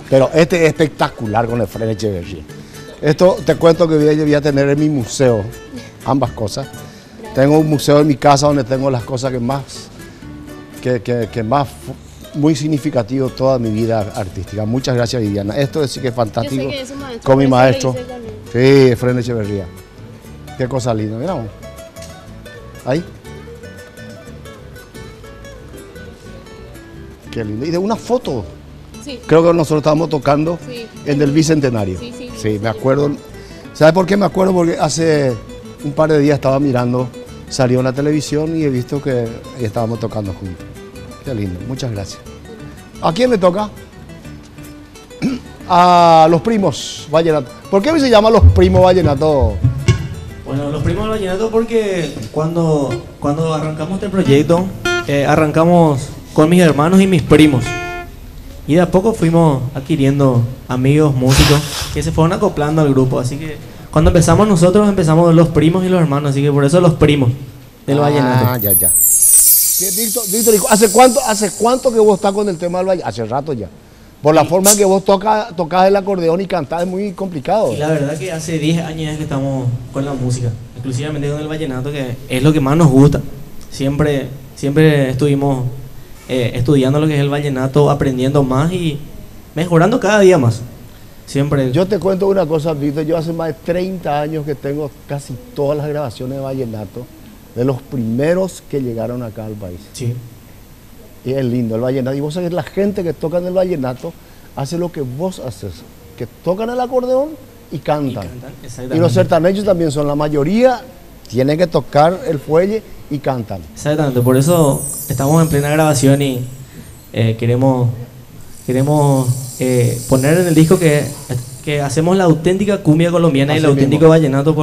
Pero este es espectacular con Efraín Echeverría. Esto te cuento que voy a tener en mi museo ambas cosas. Tengo un museo en mi casa donde tengo las cosas que más muy significativo toda mi vida artística. Muchas gracias, Viviana. Esto sí que es fantástico.
Yo sé que es un maestro,
Con mi
por eso le
maestro.
hice también.
Sí, Efraín Echeverría. Qué cosa linda. Mira. Ahí. Qué lindo. Y de una foto.
Sí.
Creo que nosotros estábamos tocando
Sí.
en el Bicentenario.
Sí,
me acuerdo. ¿Sabes por qué me acuerdo? Porque hace un par de días estaba mirando, salió en la televisión y he visto que estábamos tocando juntos. Qué lindo, muchas gracias. ¿A quién le toca? A los primos vallenato. ¿Por qué se llama los primos vallenato?
Bueno, los primos del vallenato porque cuando arrancamos este proyecto, arrancamos con mis hermanos y mis primos. Y de a poco fuimos adquiriendo amigos, músicos, que se fueron acoplando al grupo. Así que cuando empezamos nosotros, empezamos los primos y los hermanos. Así que por eso los primos del vallenato.
Ah, ya. Víctor, ¿hace cuánto que vos estás con el tema del vallenato? Hace rato ya. Por la forma en que vos tocás el acordeón y cantás es muy complicado.
Y la verdad que hace 10 años que estamos con la música, exclusivamente con el vallenato, que es lo que más nos gusta. Siempre estuvimos estudiando lo que es el vallenato, aprendiendo más y mejorando cada día más. Siempre.
Yo te cuento una cosa, Víctor. Yo hace más de 30 años que tengo casi todas las grabaciones de vallenato, de los primeros que llegaron acá al país.
Sí.
Y es lindo el vallenato. Y vos sabés, la gente que toca en el vallenato hace lo que vos haces, que tocan el acordeón y cantan.
Exactamente.
Y los sertaneños también son la mayoría, tienen que tocar el fuelle y cantan.
Exactamente, por eso estamos en plena grabación y queremos poner en el disco que hacemos la auténtica cumbia colombiana y
Así
el auténtico
mismo.
vallenato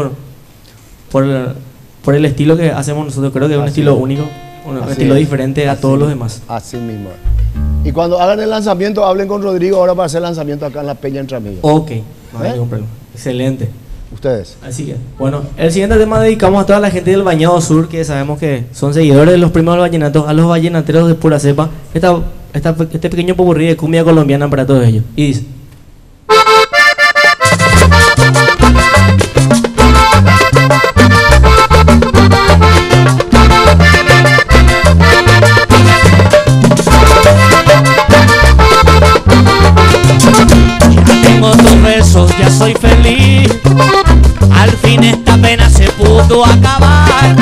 por el estilo que hacemos nosotros. Creo que es un
Así
estilo
es.
único, un
Así
estilo
es.
diferente a
Así
todos los
mismo.
demás.
Así mismo. Y cuando hagan el lanzamiento, hablen con Rodrigo ahora para hacer el lanzamiento acá en la Peña Entre Amigos.
Ok, no hay ningún problema. Excelente.
Ustedes.
Así que, bueno, el siguiente tema dedicamos a toda la gente del Bañado Sur, que sabemos que son seguidores de los primos del vallenato, a los vallenateros de pura cepa. Este pequeño popurrí de cumbia colombiana para todos ellos. Y dice:
Tengo tus besos, ya soy feliz. Al fin esta pena se pudo acabar.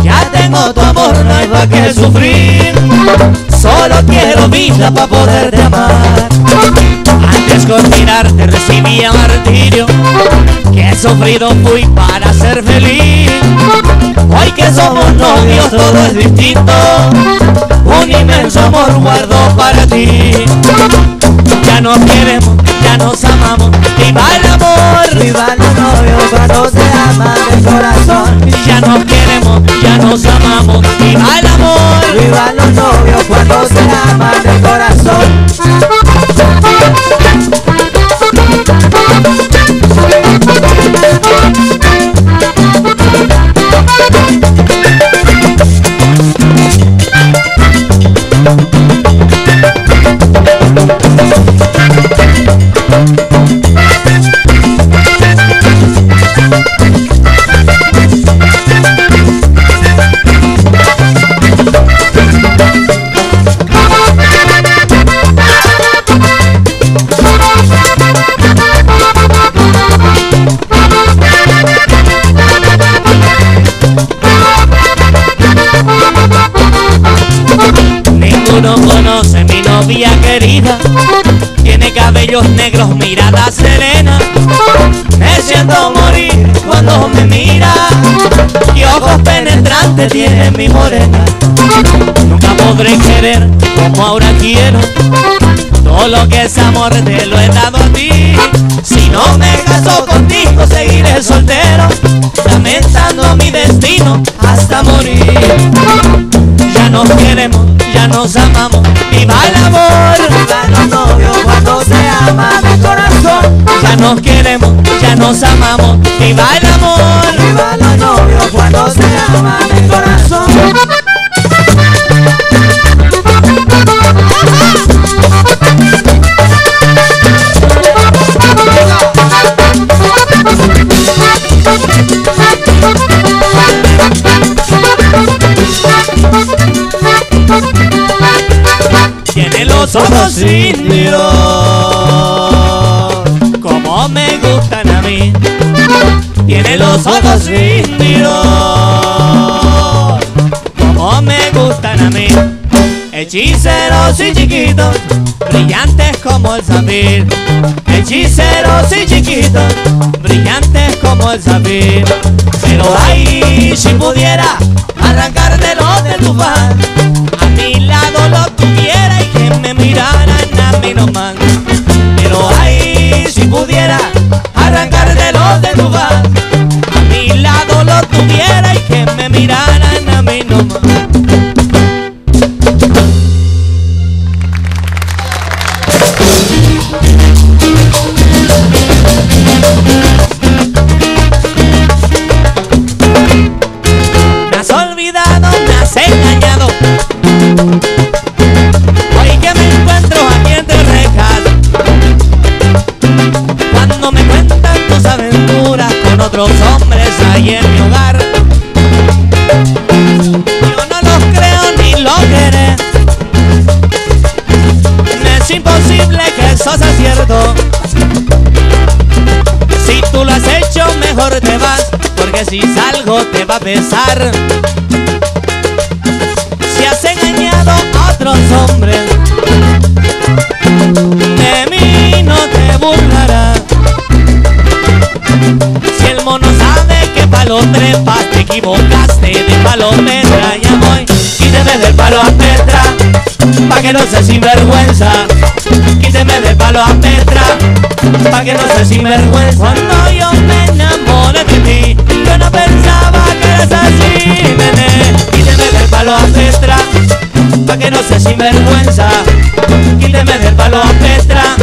Ya tengo tu amor, no hay más que sufrir. Solo quiero vida para poderte amar. Antes con mirarte recibía martirio. Que sufrido fui para ser feliz. Hoy que somos novios todo es distinto. Un inmenso amor guardo para ti. Ya nos queremos, ya nos amamos. ¡Viva el amor! ¡Viva los novios cuando se aman de corazón! Ya nos queremos, ya nos amamos. ¡Viva el amor! ¡Viva los novios cuando se aman de corazón! conoce mi novia querida. Tiene cabellos negros, mirada serena. Me siento morir cuando me mira. Y ojos penetrantes tiene mi morena. Nunca podré querer como ahora quiero. Todo lo que es amor te lo he dado a ti. Si no me caso contigo seguiré soltero, lamentando mi destino hasta morir. Ya nos queremos, ya nos amamos, viva el amor. Viva los novios cuando se ama de corazón. Ya nos queremos, ya nos amamos, viva el amor. Viva los novios cuando se ama de corazón. Tiene los ojos indios, como me gustan a mí. Tiene los ojos indios, como me gustan a mí. Hechiceros y chiquitos, brillantes como el zafir. Hechiceros y chiquitos, brillantes como el zafir. Pero ay, si pudiera arrancártelo de tu faz, a mi lado lo tuviera y que me miraran a mí nomás. Pero ay, si pudiera arrancártelo de tu faz, a mi lado lo tuviera y que me miraran a mí nomás. Me has olvidado, me has engañado. Hoy que me encuentro aquí entre rejas, cuando me cuentan tus aventuras con otros hombres ahí en mi hogar, yo no los creo ni lo querré. Me es imposible que eso sea cierto. Si tú lo has hecho, mejor te vas, porque si salgo te va a pesar. Si has engañado a otros hombres, de mí no te burlarás. Si el mono sabe que palo trepas, te equivocaste de palo Petra. Ya voy, quíteme del palo a Petra, pa' que no seas sinvergüenza. Quíteme del palo a Petra, pa' que no seas sinvergüenza. Cuando yo me enamoré de ti, yo no pensaba que eras así, nene. Quíteme del palo a Petra, pa' que no seas sinvergüenza. Quíteme del palo a Petra,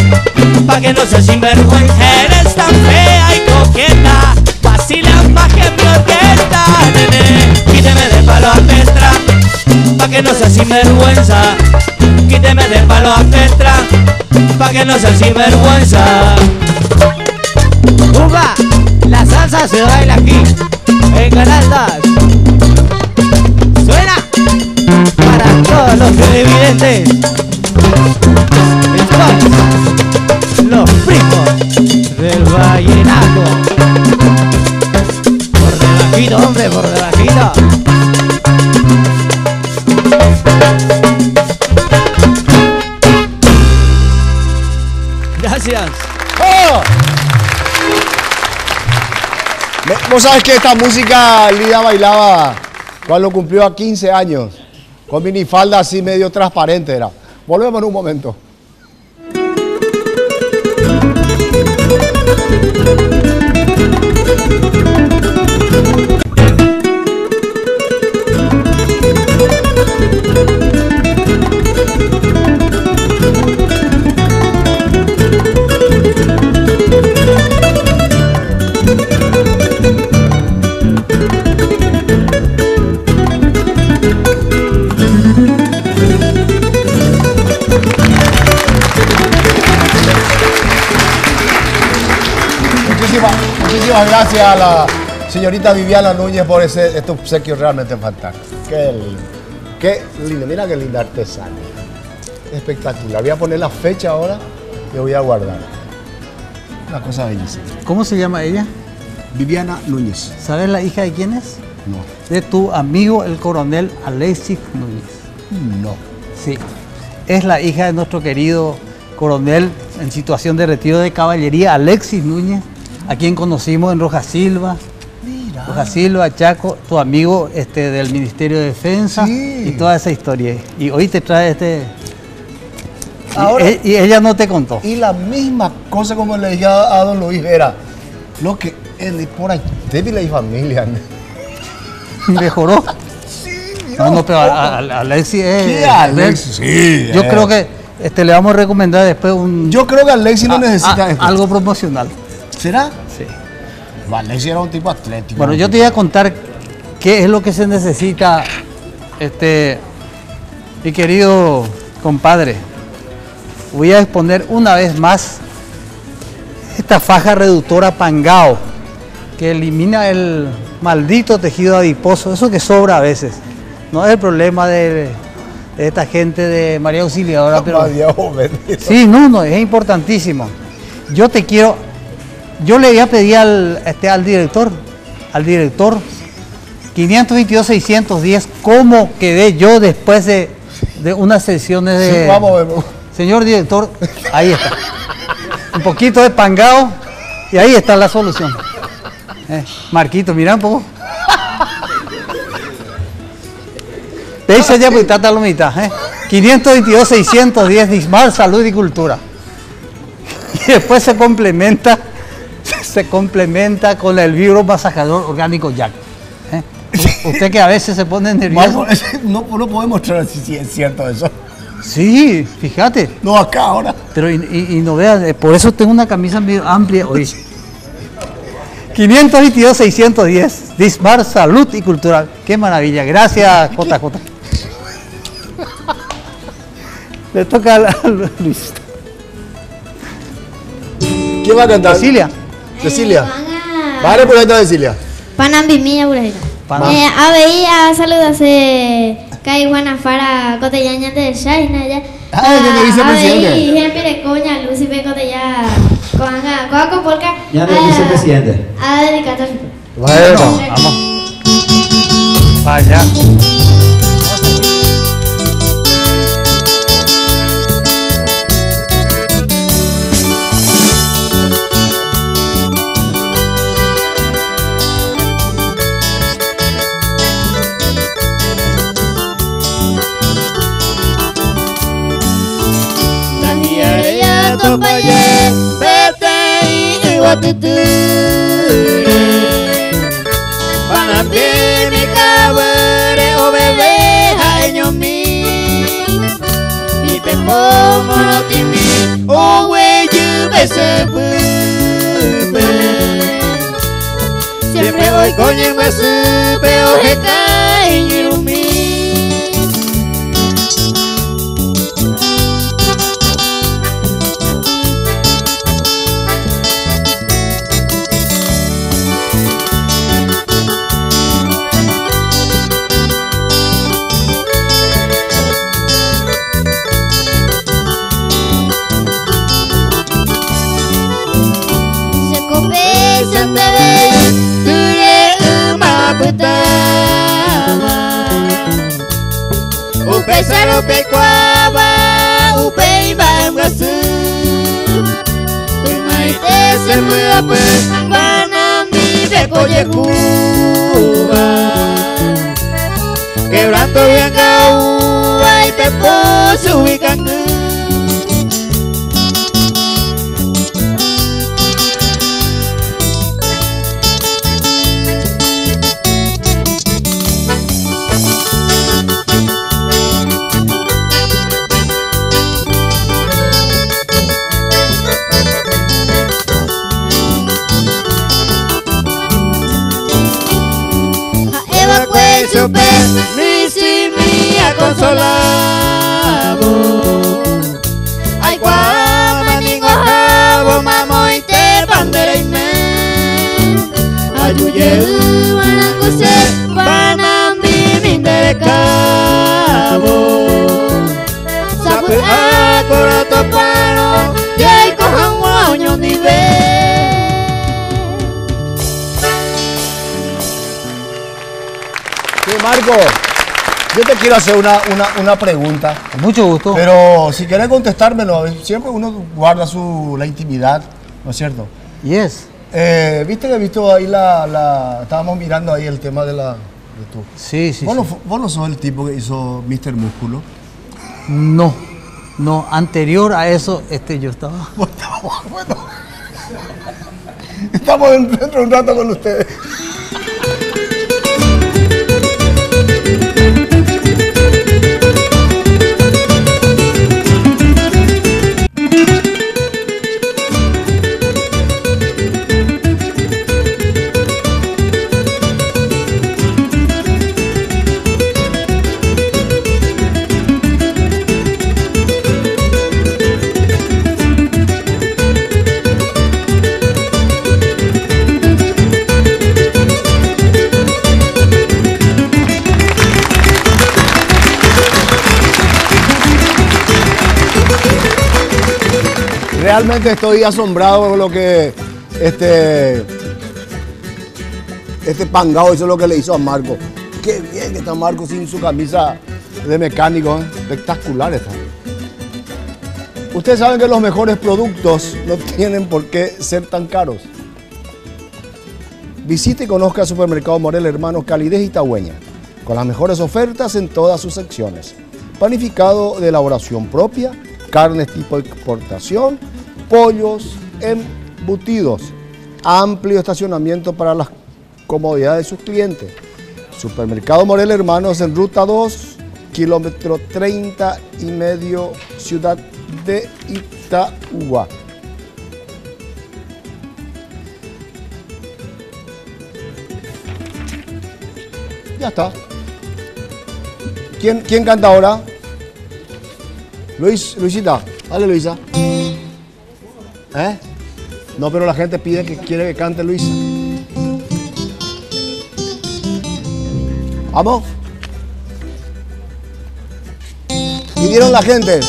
pa' que no seas sinvergüenza. Eres tan fea y coqueta, vacilas más que mi orquesta, nene. Quíteme del palo a Petra, pa' que no seas sinvergüenza. Quíteme del palo a Petra, pa' que no seas sinvergüenza.
Uga, la salsa se baila aquí, en Canal 2. Suena para todos los televidentes. Estos, los primos del vallenato. Por debajito, hombre, por debajito. Gracias.
¡Oh! Vos sabés que esta música Lida bailaba cuando cumplió a 15 años, con minifalda así medio transparente era. Volvemos en un momento. Muchísimas gracias a la señorita Viviana Núñez por este obsequio realmente fantástico. Qué lindo, mira qué linda artesanía. Espectacular. Voy a poner la fecha ahora y voy a guardar. Una cosa bellísima.
¿Cómo se llama ella?
Viviana Núñez.
¿Sabes la hija de quién es?
No.
De tu amigo el coronel Alexis Núñez.
No.
Sí. es la hija de nuestro querido coronel en situación de retiro de caballería, Alexis Núñez, a quien conocimos en Roja Silva. Roja Silva, Chaco, tu amigo del Ministerio de Defensa, sí, y toda esa historia. Y hoy te trae Ahora, y ella no te contó.
Y la misma cosa como le dije a don Luis era, lo que él por ahí, débil y familia.
¿Mejoró?
Sí,
no, pero Alexis es...
¿Qué Alexis? Sí.
Yo creo que le vamos a recomendar después un...
Yo creo que Alexis no necesita esto.
Algo promocional.
¿Será?
Sí.
Alexis era un tipo atlético.
Bueno, yo te voy a contar qué es lo que se necesita, mi querido compadre. Voy a exponer una vez más esta faja reductora Pangao, que elimina el maldito tejido adiposo, eso que sobra a veces. No es el problema de esta gente de María Auxiliadora, pero... Sí, no, es importantísimo. Yo le voy a pedir al director 522-610, cómo quedé yo después de unas sesiones de...
Sí, vamos.
Señor director, ahí está. Un poquito de Pangao y ahí está la solución. Marquito, mira un poco. Peisa ya pues trata la mitad. 522-610 Dismar, Salud y Cultura. Y después se complementa con el vibro masajador orgánico Jack. Usted que a veces se pone nervioso.
No podemos mostrar si es cierto eso.
Sí, fíjate.
No, acá ahora.
Pero y no veas, por eso tengo una camisa medio amplia hoy. 522-610 Dismar, Salud y Cultural. Qué maravilla. Gracias, JJ. Le toca a Luis.
¿Quién va a cantar?
Cecilia.
Cecilia. Vale, por ahí está Cecilia.
Panambimilla, por ahí. A saludarse. Kai Guanafara, Cotellaña de Shaina, ya.
Ya vicepresidente.
Y siempre de coña, Lucy Peco de ya. Coaco Polka.
Ya de vicepresidente.
A dedicar.
Bueno, vamos. Vaya.
Topaye, vete y guatuture. Panambi mi cabere o bebé jaeño mi. Y te pongo lo que mi o hueyu bese bube. Siempre voy con el beso pero que cae en mi. Upesar upekwaba upeiba mgasu Tumaite semuape Panambi bekoye Cuba Quebrando bien caúba y pepo subicangu Super, mi mía consolado. Ay, guamaningo jabo, mamo y te bandera y me. Ayuye, mananguse, panambi, mindere cabo. Sapu, acoroto, pano, y ay, cojan guaño, ni ve.
Marco, Yo te quiero hacer una pregunta.
Con mucho gusto.
Pero si querés contestármelo, siempre uno guarda la intimidad, ¿no es cierto?
Yes.
¿Viste que he visto ahí estábamos mirando ahí el tema de tú?
Sí, sí.
¿Vos no sos el tipo que hizo Mr. Músculo?
No, anterior a eso, yo estaba.
Bueno, estamos dentro de un rato con ustedes. Realmente estoy asombrado con lo que este pangao hizo, lo que le hizo a Marco. Qué bien que está Marco sin su camisa de mecánico, ¿eh? Espectacular está. Ustedes saben que los mejores productos no tienen por qué ser tan caros. Visite y conozca el Supermercado Morel Hermanos, calidez y tagüeña, con las mejores ofertas en todas sus secciones. Panificado de elaboración propia, carnes tipo exportación, pollos, embutidos, amplio estacionamiento para las comodidades de sus clientes. Supermercado Morel Hermanos en Ruta 2, kilómetro 30,5, ciudad de Itagua. Ya está. ¿Quién canta ahora? Luisita, dale Luisa. No, pero la gente quiere que cante Luisa. Vamos. Pidieron la gente.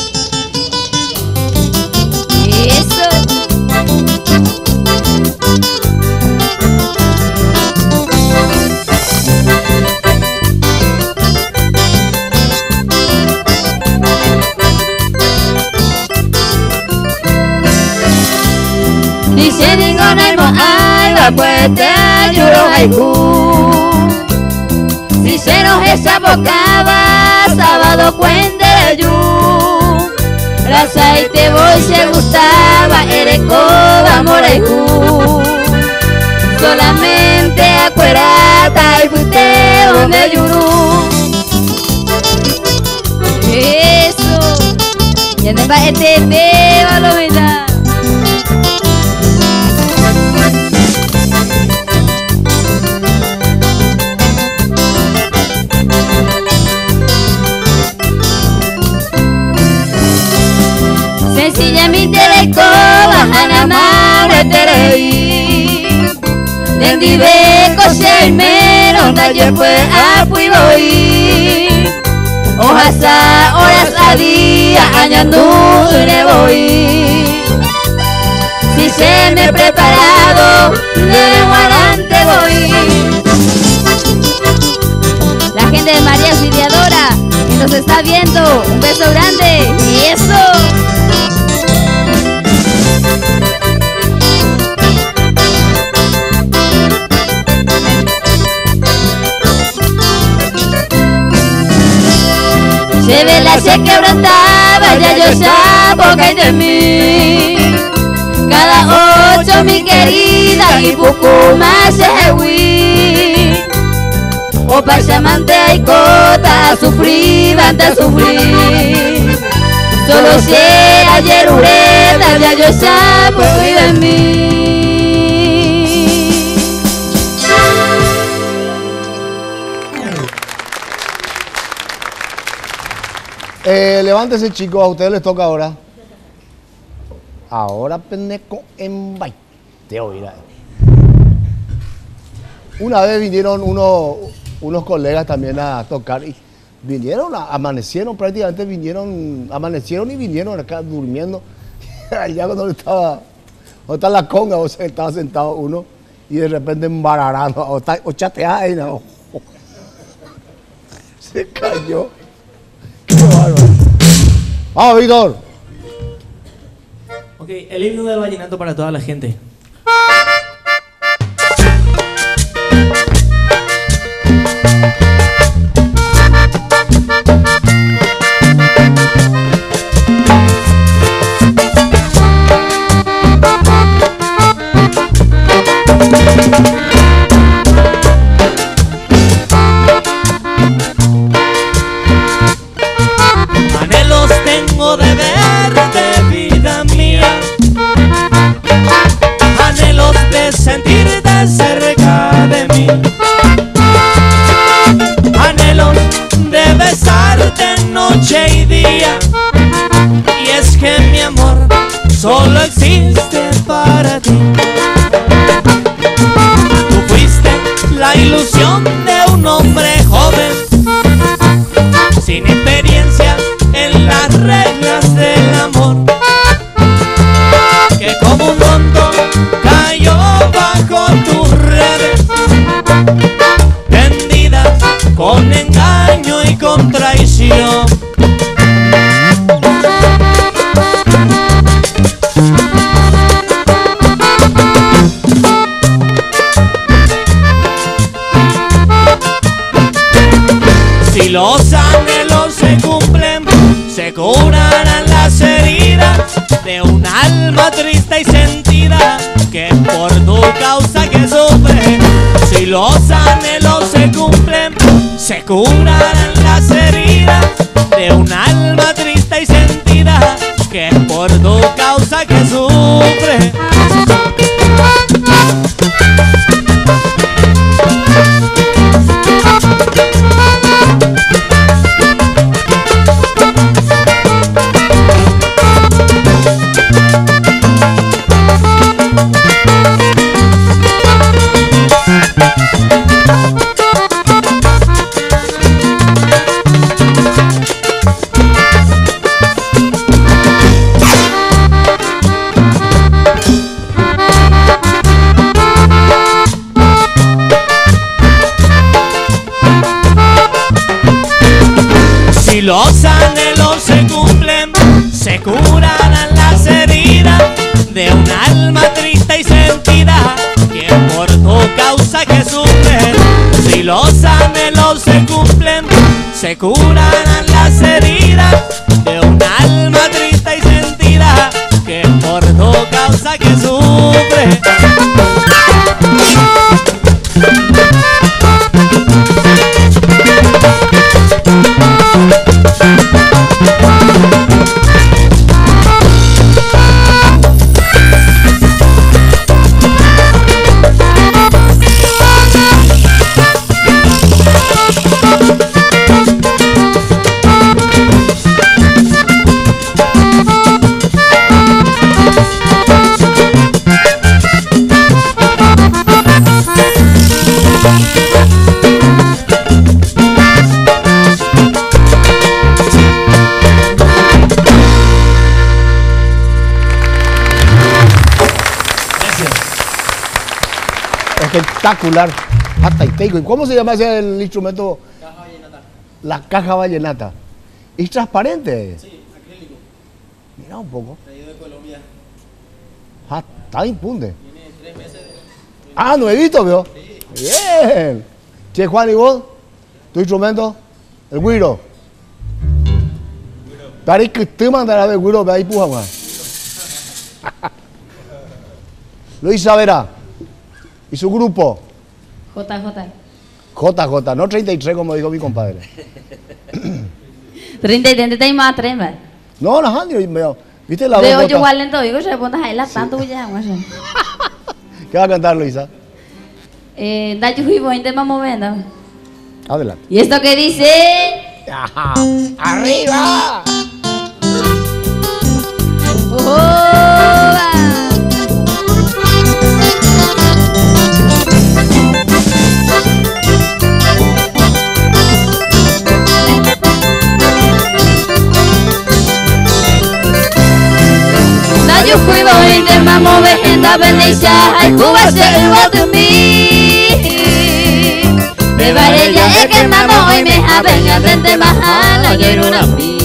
Eso. Dice ninguna moaiba pues te ayudo haiku. Si se nos desabocaba sábado cuente de yu. Raza y te voy se gustaba erecoba moraiku. Solamente acuerata y fuiste donde yuru. Eso. Y en el baete te va lo verdad. Sencillamente de coba hanama reterei. Dendi beco se el menos nadie fue a voy. Ojasa horas a día añando y voy. Si se me he preparado de guarante voy. La gente de María Auxiliadora que nos está viendo, un beso grande y eso. Se ve la se quebrantaba, ya yo sabo que hay de mí. Cada 8 mi querida y poco más se huí. O pasamante hay cota, sufrí, banda sufrí. Solo sé ayer ureta, ya yo sabo que hay de mí.
Levántese chicos, a ustedes les toca ahora. Ahora pendejo en baile. Te oirá. Una vez vinieron unos colegas también a tocar y vinieron, amanecieron prácticamente, amanecieron y vinieron acá durmiendo. Allá cuando está la conga, o sea, estaba sentado uno y de repente embararando, o chateando. Se cayó. Qué bárbaro. Vamos, Víctor.
Ok, el himno del vallenato para toda la gente. Anhelos tengo de verte, vida mía. Anhelos de sentirte cerca de mí. Anhelos de besarte noche y día. Y es que mi amor solo existe para ti. Tú fuiste la ilusión de un hombre joven, sin experiencia en las reglas del amor, que como un tonto cayó bajo tus redes, tendidas con engaño y con traición. Si los anhelos se cumplen, se curarán las heridas de un alma triste y sentida, que por tu causa que sufre. Si los anhelos se cumplen, se curarán las heridas de un alma triste y sentida, que por tu causa que sufre. Si los anhelos se cumplen, se curarán las heridas de un alma triste y sentida, que por tu causa que sufre. Si los anhelos se cumplen, se curarán las heridas de un alma triste y sentida, que por tu causa que sufre.
Espectacular. Hasta Iteico. ¿Y cómo se llama ese el instrumento? Caja vallenata. La caja vallenata. ¿Es transparente?
Sí, acrílico.
Mira un poco.
Traído de Colombia.
Ah, está impunde.
Tiene 3 meses.
Ah, nuevito, veo. Sí. Bien. Che, Juan, ¿y vos? ¿Tu instrumento? El güiro. Parece que te mandará a ver güiro, pero ahí puja, Juan. Luis Savera. ¿Y su grupo?
JJ.
JJ, no 33 como dijo mi compadre.
33 tem más 3, ¿vale?
No, no, ¿viste la voz?
Veo yo igual lento, digo, se pone ahí la tanto ya,
¿Qué va a cantar, Luisa?
Da yo fui de mamá venda.
Adelante.
¿Y esto qué dice?
Ajá. ¡Arriba!
Yo fui voy de mamá vejenda Venecia, ay Cuba se iba de mí. De Varela es que mamá hoy me ha venido. frente majana y en una mí.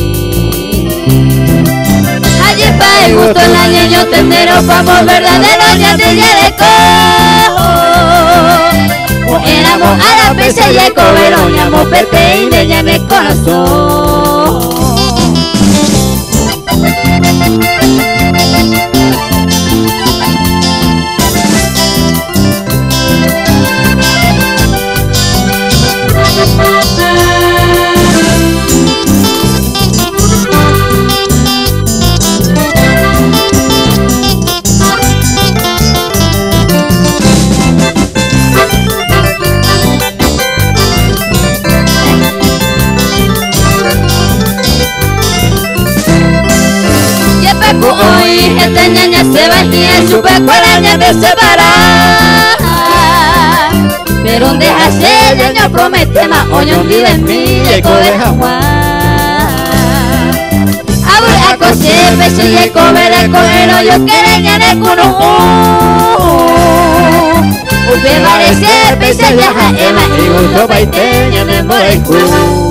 Allí pa' el gusto el añeño tendero, pamos verdadero ya te lleve cojo. Éramos a la pesa y el cobero, ñamo pepe y de ya me corazón. Hoy esta ñaña se va y en su pecuaraña te separar. Pero donde hace el año promete más oño vive en mí y eco de Juan. Abre a coser beso y eco ver el cojero yo quiero ñane cuno. Usted parece pese viaja Eva y gusto paiteña me muere culo.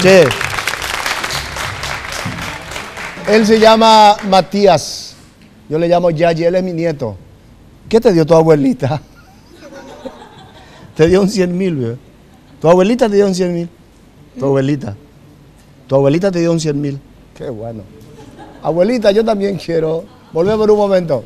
Che, él se llama Matías, yo le llamo Yayi, él es mi nieto. ¿Qué te dio tu abuelita? Te dio un 100.000, ¿verdad? ¿Tu abuelita te dio un 100.000? Tu abuelita te dio un 100.000. Qué bueno. Abuelita, yo también quiero. Volvemos en un momento.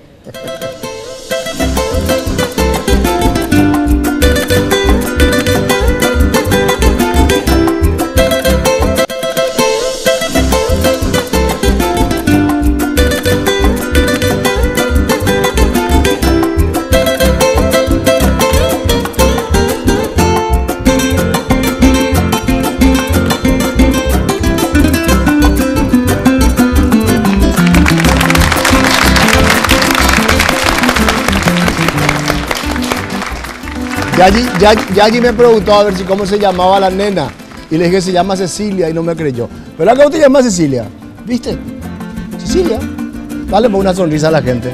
Yayi me preguntó a ver si cómo se llamaba la nena. Y le dije que se llama Cecilia y no me creyó. ¿Verdad que usted llama Cecilia? ¿Viste? Cecilia. Dale una sonrisa a la gente.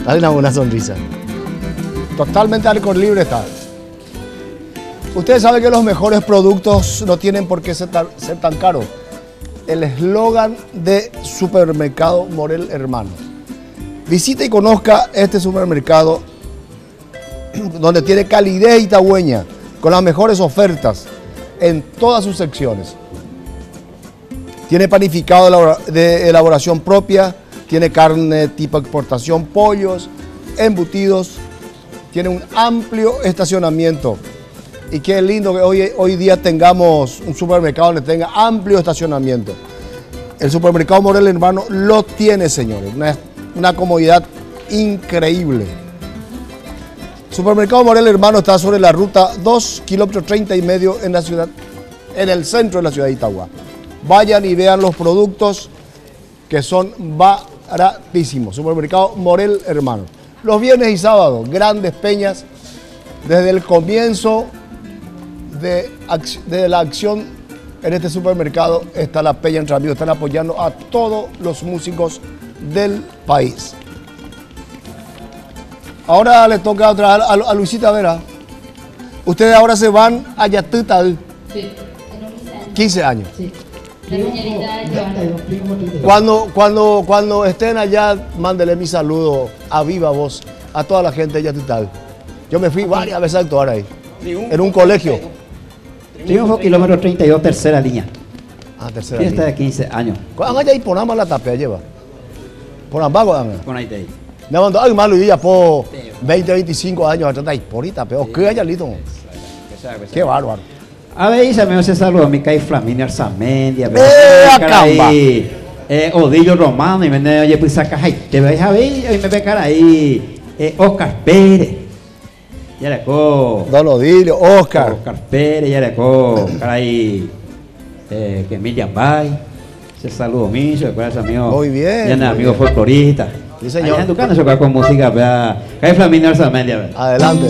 Dale una sonrisa. Totalmente alcohol libre está. Ustedes saben que los mejores productos no tienen por qué ser tan caros. El eslogan de Supermercado Morel Hermanos. Visita y conozca este supermercado donde tiene calidez itagüeña, con las mejores ofertas en todas sus secciones. Tiene panificado de elaboración propia, tiene carne tipo exportación, pollos, embutidos, tiene un amplio estacionamiento. Y qué lindo que hoy día tengamos un supermercado donde tenga amplio estacionamiento. El Supermercado Morel Hermano lo tiene, señores, una comodidad increíble. Supermercado Morel Hermano está sobre la ruta 2, kilómetro 30 y medio en el centro de la ciudad de Itagua. Vayan y vean los productos que son baratísimos. Supermercado Morel Hermano. Los viernes y sábados, grandes peñas. Desde el comienzo de la acción en este supermercado está la peña entre amigos. Están apoyando a todos los músicos del país. Ahora le toca otra vez a Luisita Vera. Ustedes ahora se van a Yatutal.
Sí.
15 años.
Sí. La señorita
Cuando estén allá, mándele mi saludo a viva voz a toda la gente de Yatutal. Yo me fui varias veces a actuar ahí. En un colegio.
Triunfo, kilómetro 32, tercera línea.
Ah, tercera
Fiesta
línea.
de 15 años.
¿Cuándo allá y ponamos la tapea lleva? Ponamos algo,
Con ahí te ahí.
me mandó, ay, malo, y ya por 20, 25 años atrás, ahí, por ahí tapeo. ¿Qué hay alito? Qué bárbaro.
A ver, se me hace saludo a mi caí Flamini Arzamendia.
Acamba.
Odillo Romano, y me oye, pues saca ahí. Te ves a ver, y me ve cara ahí. Oscar Pérez. Ya le co.
Don Odilio, Oscar.
Oscar Pérez, ya le co. Cara ahí. Que Emilia Bay. Ese saludo mío, recuerdas amigo.
Muy bien.
Ya es amigo folclorista.
Sí, señor.
Allá en tu casa se juega con música, vea. Caí Flamini Arzamendia.
Adelante.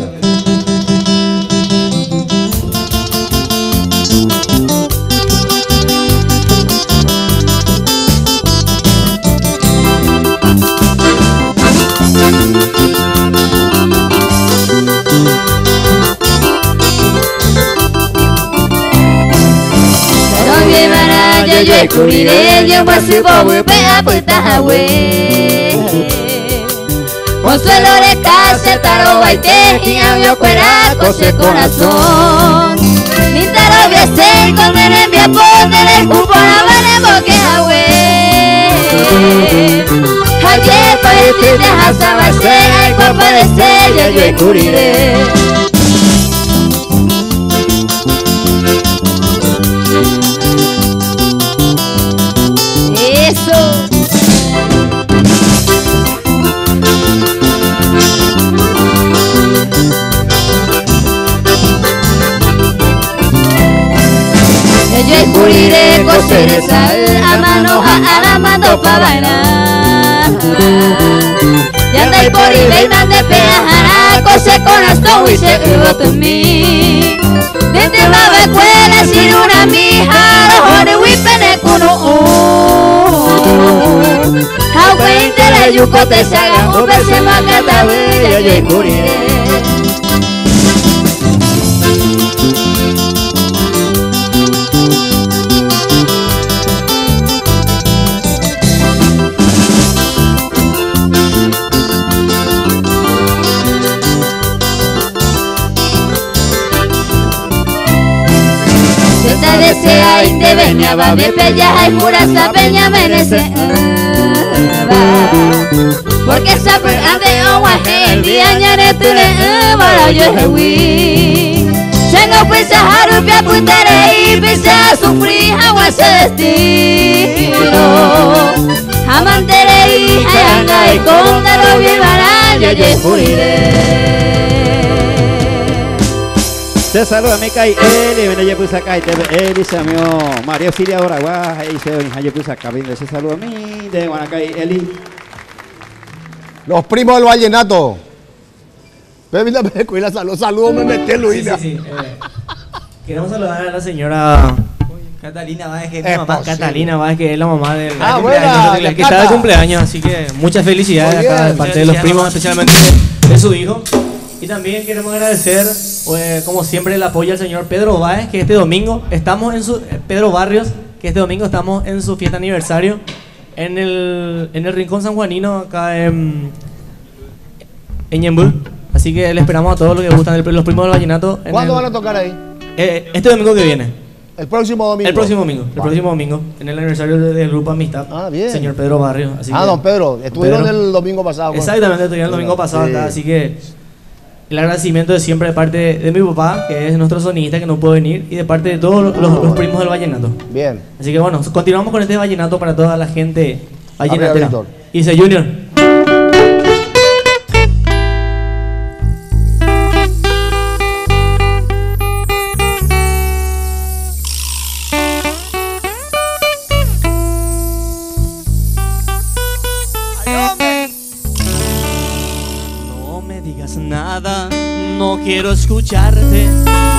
yo curire, yo más supo a puta Consuelo de casa, taro baite, y yo cuera, cose corazón. Ni taro viese, con el mi apoder, el cupo la vale boque Ayer para ti dejas a base, ay cuerpo de ser, yo curiré. Eso. Yo curiré coser sal a mano a la mano pa' bailar. Y andai por y vendan de peajara, cose con esto y se hubo en mí. Desde la escuela sin una mija, los ore huipene cuno. A 20 la yuco te sagan, un beso macata bella, yo curiré. Desea indevenia va me pella y murasa peña merece porque sabe ande agua el día ñare tule para yo hewi tengo pues a harupia putere y pise a sufrir agua ese destino amantere y hayanga y condaro vivará yo juriré.
Te saluda mi kai Eli, viene yo puse acá y te Eli se mío María Auxilia Oragua, ahí se oye, yo puse acá, viene se saluda a mí de Guanacay Eli.
Los primos del vallenato. Saludos, me metí Luisa.
Sí. Queremos saludar a la señora Catalina Báez, que es la mamá Catalina Báez, que es la mamá del que está de cumpleaños, así que muchas felicidades acá de parte de los primos, especialmente de su hijo. Y también queremos agradecer, como siempre, el apoyo al señor Pedro Báez, que este domingo estamos en su... Pedro Barrios, que este domingo estamos en su fiesta aniversario en el Rincón Sanjuanino, acá en Ñembú. Así que le esperamos a todos los que gustan los primos del vallenato.
¿Cuándo van a tocar ahí?
Este domingo que viene.
¿El próximo domingo?
El próximo domingo. El próximo domingo, en el aniversario del Grupo Amistad.
Ah, bien.
Señor Pedro Barrios. Así que,
don Pedro. Estuvieron el domingo pasado.
Exactamente, estuvieron el domingo pasado acá, así que... El agradecimiento de siempre de parte de mi papá, que es nuestro sonista, que no puede venir, y de parte de todos los primos del vallenato.
Bien.
Así que bueno, continuamos con este vallenato para toda la gente vallenatera. Y dice Junior. Nada, no quiero escucharte.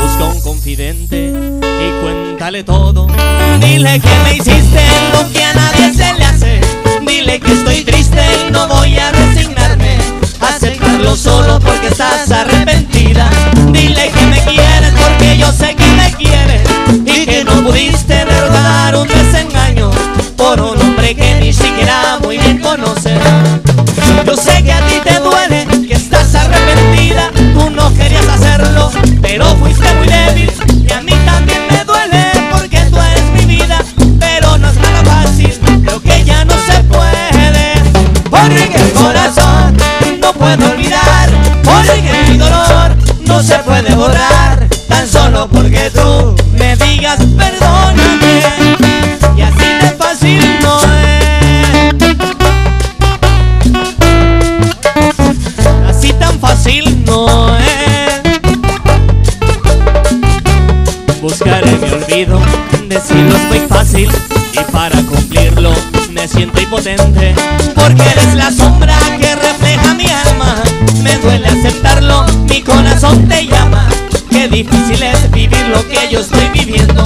Busca un confidente y cuéntale todo. Dile que me hiciste lo que a nadie se le hace. Dile que estoy triste y no voy a resignarme. Aceptarlo solo porque estás arrepentida. Dile que me quieres porque yo sé que me quieres y que no pudiste derrotar un desengaño por un hombre que ni siquiera muy bien conoces. Yo sé que a ti te duele, que estás arrepentida, tú no querías hacerlo, pero fuiste muy débil. Y a mí también me duele porque tú eres mi vida, pero no es nada fácil, creo que ya no se puede. Porque el corazón no puede olvidar, porque mi dolor no se puede borrar, tan solo porque tú me digas perdóname. Y así de fácil no es. Fácil no es. Buscaré mi olvido, decirlo es muy fácil y para cumplirlo me siento impotente. Porque eres la sombra que refleja mi alma. Me duele aceptarlo, mi corazón te llama. Qué difícil es vivir lo que yo estoy viviendo.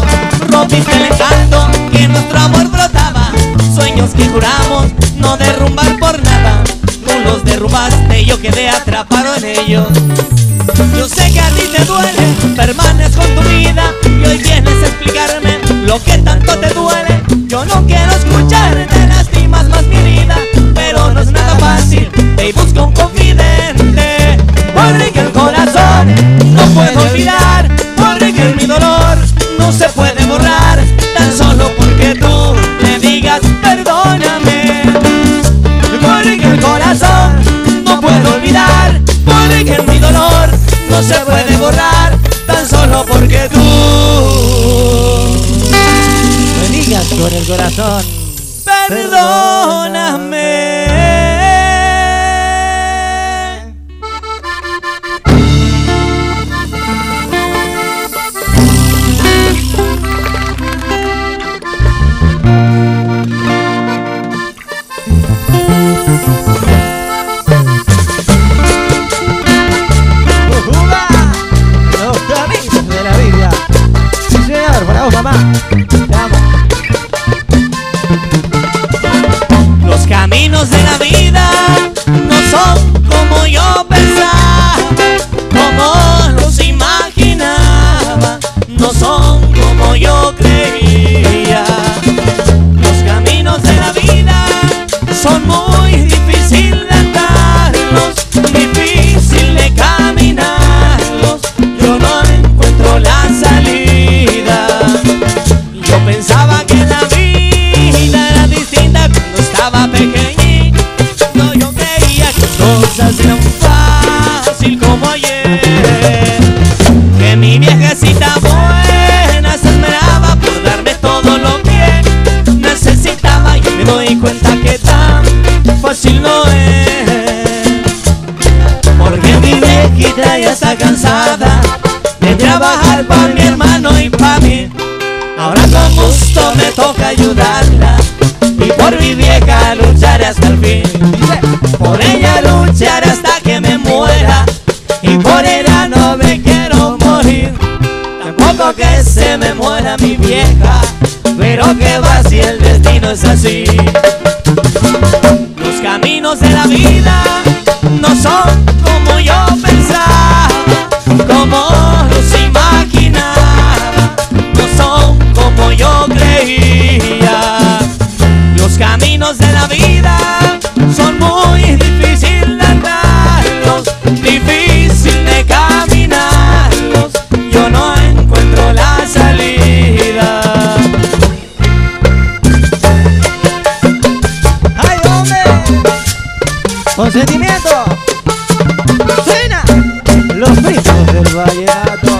Rompiste el encanto que nuestro amor brotaba. Sueños que juramos no derrumbar por nada. Tú los derrubaste y yo quedé atrapado en ellos. Yo sé que a ti te duele, permaneces con tu vida y hoy vienes a explicarme lo que tanto te duele.
mi dolor no se puede borrar tan solo porque tú me digas perdóname. Porque el corazón no puedo olvidar, porque mi dolor no se puede borrar tan solo porque tú
me digas con el corazón
perdóname.
Los caminos de la vida. Sí, señor, para vos, mamá. Te amo.
Los caminos de la vida no son como yo pensaba, como los imaginaba, no son como yo creía. Los caminos de la vida son muy difíciles de andarlos, difícil de caminarlos. Yo no encuentro la salida. Yo pensaba que la vida era distinta cuando estaba pequeñito. Yo creía que cosas eran fácil como ayer, que mi viejecita buena se esmeraba por darme todo lo que necesitaba. Y me doy cuenta que tan fácil no es, porque mi viejita ya está cansada de trabajar para mi hermano y para mí. Ahora con gusto me toca ayudarla y por mi vieja lucharé hasta el fin. Por ella lucharé hasta que me muera y por ella no me quiero morir. Tampoco que se me muera mi vieja, pero que va si el destino es así. Los caminos de la vida no son como yo pensaba, como los imaginaba, no son como yo creía. Los caminos de la vida son muy difíciles de andarlos, difícil de caminarlos. Yo no encuentro la salida.
¡Ay, hombre! Con sentimiento. Suena los ritmos del vallenato.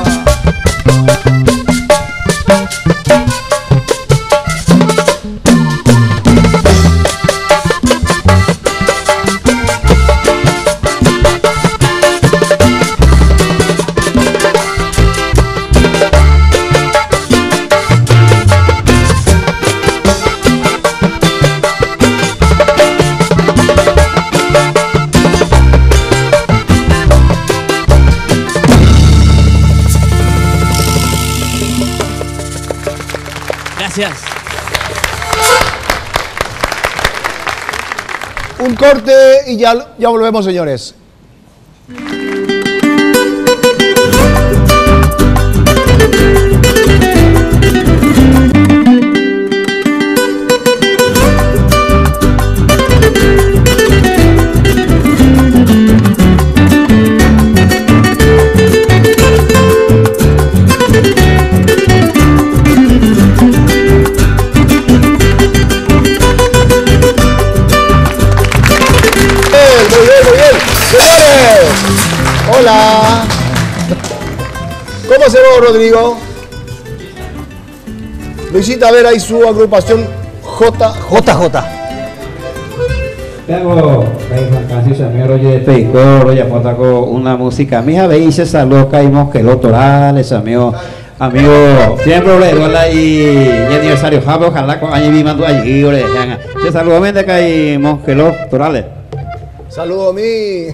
Gracias.
Un corte y ya volvemos, señores. Hola. ¿Cómo se va, Rodrigo? Luisita, a ver ahí su agrupación JJ.
Tengo canciones amigos de Peicoro, ya potaco una música. Mi hija veise esa loca y mosquelo torales, amigo. Amigo, siempre le doy ahí aniversario, Fabio, ojalá con año vimando allí, ore. Se saludo de acá y mosquelo torales.
Saludo a mí.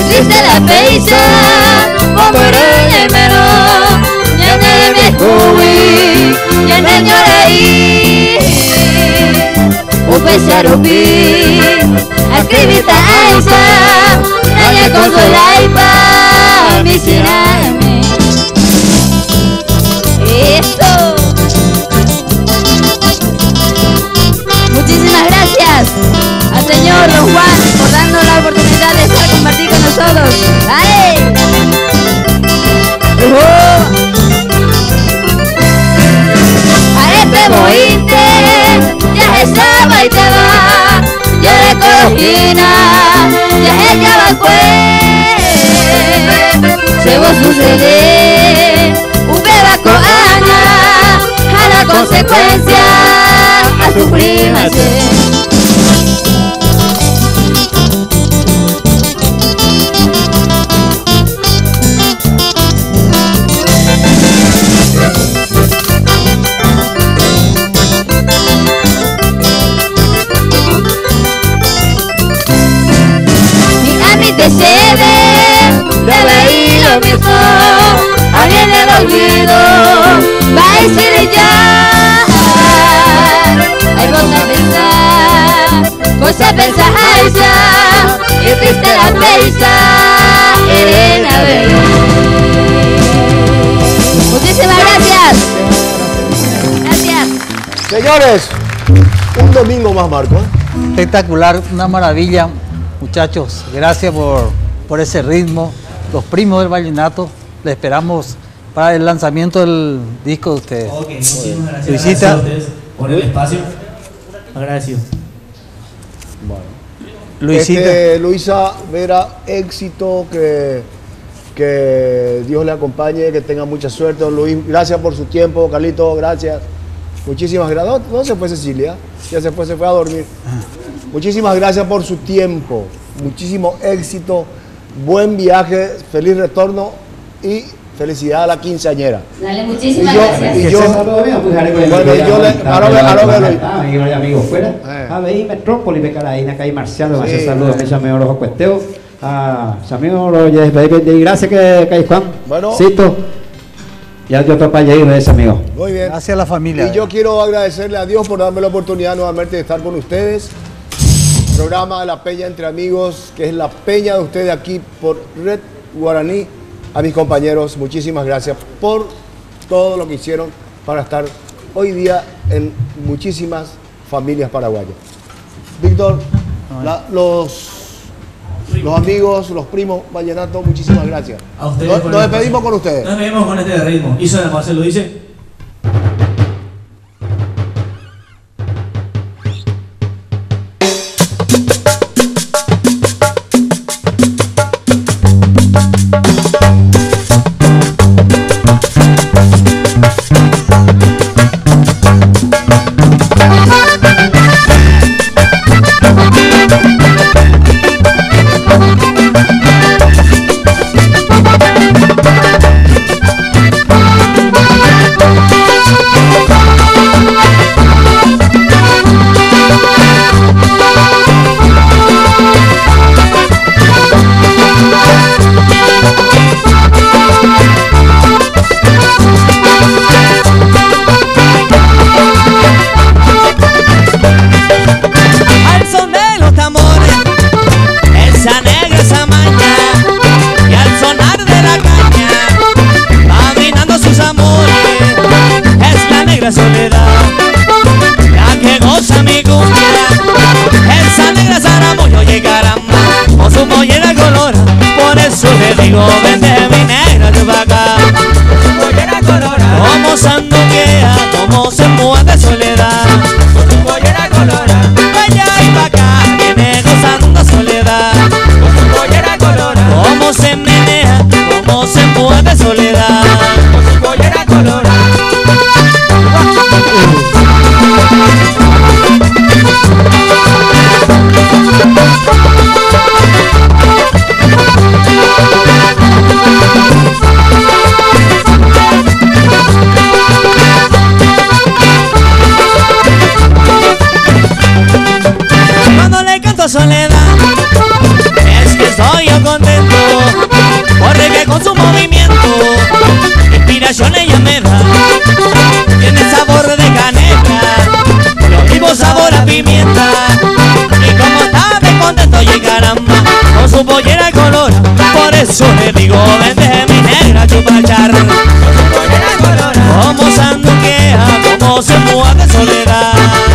Triste la feisa, como el melón, ya no me jugué, ya no lloré. Un besarupi, escribita esa, nadie imagina, ya ella va se vos sucede, ubeba coana, a la consecuencia, a sufrir más. Te cede, debe ir lo mismo, alguien el olvido, va a decir ya, hay cosa a pensar ya, y triste la fecha, Elena Belén. Muchísimas gracias. Gracias.
Señores, un domingo más, Marco.
Espectacular, una maravilla. Muchachos, gracias por ese ritmo. Los primos del vallenato, le esperamos para el lanzamiento del disco de ustedes.
Ok, muchísimas gracias.
Luisita.
Gracias a ustedes por el espacio. Agradecido.
Bueno.
Luisita.
Luisa Vera, éxito, que Dios le acompañe, que tenga mucha suerte. Don Luis, gracias por su tiempo. Carlito, gracias. Muchísimas gracias. ¿Dónde se fue Cecilia? Ya se fue a dormir. Muchísimas gracias por su tiempo, muchísimo éxito, buen viaje, feliz retorno y felicidad a la quinceañera.
Dale, muchísimas gracias.
Y yo, bueno, yo le
amigos fuera. A ver, Metrópoli, me caraína, acá hay Marciano, gracias, saludos, mis amigos los cuesteos. Mis amigos, gracias que hay Juan.
Bueno.
Cito. Ya yo otro país de ese amigo.
Muy bien.
Gracias a la familia.
Y yo quiero agradecerle a Dios por darme la oportunidad nuevamente de estar con ustedes. Programa de La Peña Entre Amigos, que es la peña de ustedes aquí por Red Guaraní. A mis compañeros, muchísimas gracias por todo lo que hicieron para estar hoy día en muchísimas familias paraguayas. Víctor, los amigos, los primos vallenatos, muchísimas gracias.
A ustedes.
Nos despedimos con ustedes.
Nos despedimos con este ritmo. Y suena, Marcelo, dice.
Digo, vente mi negra, tú pa' acá.
Pollera colorada,
Como sanduquea, como se mueve soledad.
con su pollera colorada,
Allá y pa' acá, viene gozando soledad.
con su pollera colorada,
Como se menea, como se mueve soledad.
con su pollera colorada.
Cuando le canto soledad, es que estoy yo contento, porque con su movimiento, inspiración ella me da. Tiene sabor de canela, yo vivo sabor a pimienta, y como está de contento llegará más, con su pollera color. Por eso le digo, vente mi negra chupachar.
Con su pollera colorada,
Como sanduquea, como se mueve soledad.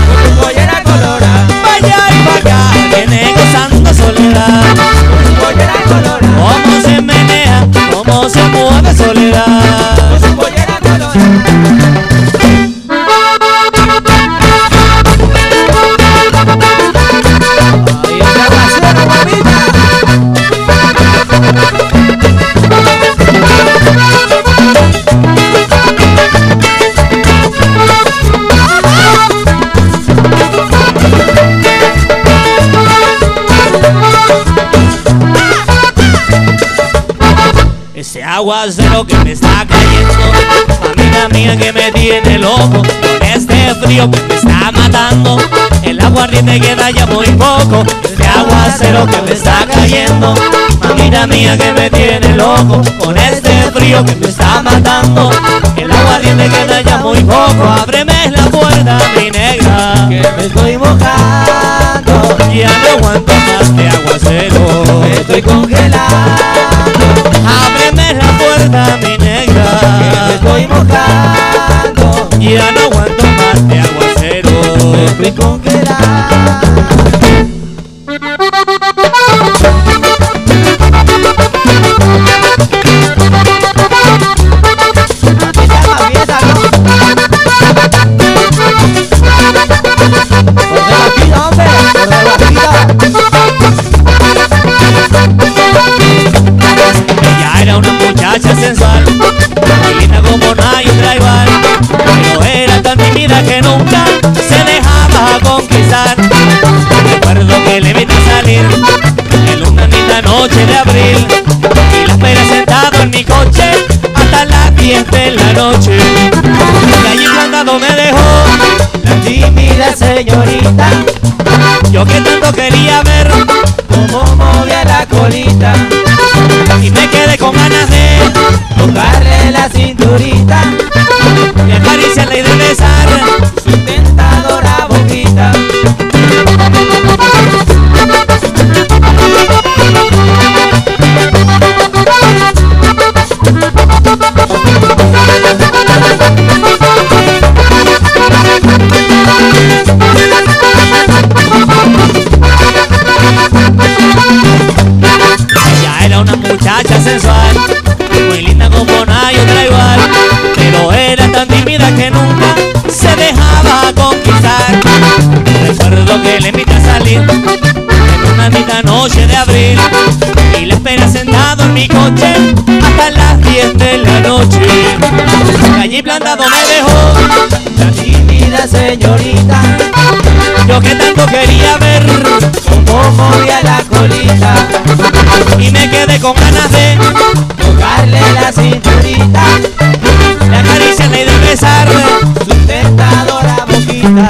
con su pollera colorada,
Vaya y pa' acá, viene gozando soledad.
con su pollera colorada,
Cómo se menea, cómo se mueve soledad.
con su pollera colorada.
Ahí está. ese aguacero que me está cayendo. Familia mía que me tiene loco, con este frío que me está matando. El aguardiente queda ya muy poco, ese aguacero que me está cayendo. Mamita mía que me tiene loco, con este frío que me está matando. El aguardiente queda ya muy poco, ábreme la puerta, mi negra,
que me estoy mojando.
Ya no aguanto más de aguacero,
Me estoy congelando.
ábreme la puerta, mi negra,
Que me estoy mojando.
ya no aguanto más de aguacero.
Me estoy congelando.
Ella era una muchacha sensual, muy linda como nadie otra igual, pero era tan tímida que nunca se dejaba conquistar. Recuerdo que le invité a salir en una linda noche de abril y la esperé sentado en mi coche hasta las 10 de la noche. Y allí plantado me dejó
La tímida señorita,
yo que tanto quería ver,
como movía la colita,
y me quedé con ganas de
tocarle la cinturita,
y acariciarla y de besar
su tentadora boquita.
Ella era una muchacha sensual, muy linda como nadie otra igual, pero era tan tímida que nunca se dejaba conquistar. Recuerdo que le invité a salir en una linda noche de abril y la esperé sentado en mi coche hasta las 10 de la noche. Y allí plantado me dejó
La tímida señorita,
yo que tanto quería ver,
como movía la colita,
y me quedé con ganas de
tocarle la cinturita,
acariciarla y de besar
su tentadora boquita.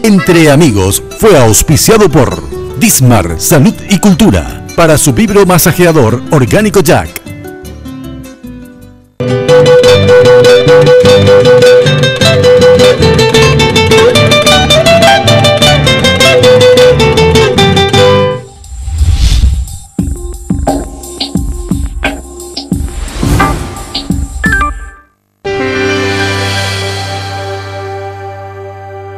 Entre Amigos fue auspiciado por Dismar Salud y Cultura para su vibromasajeador orgánico Jack.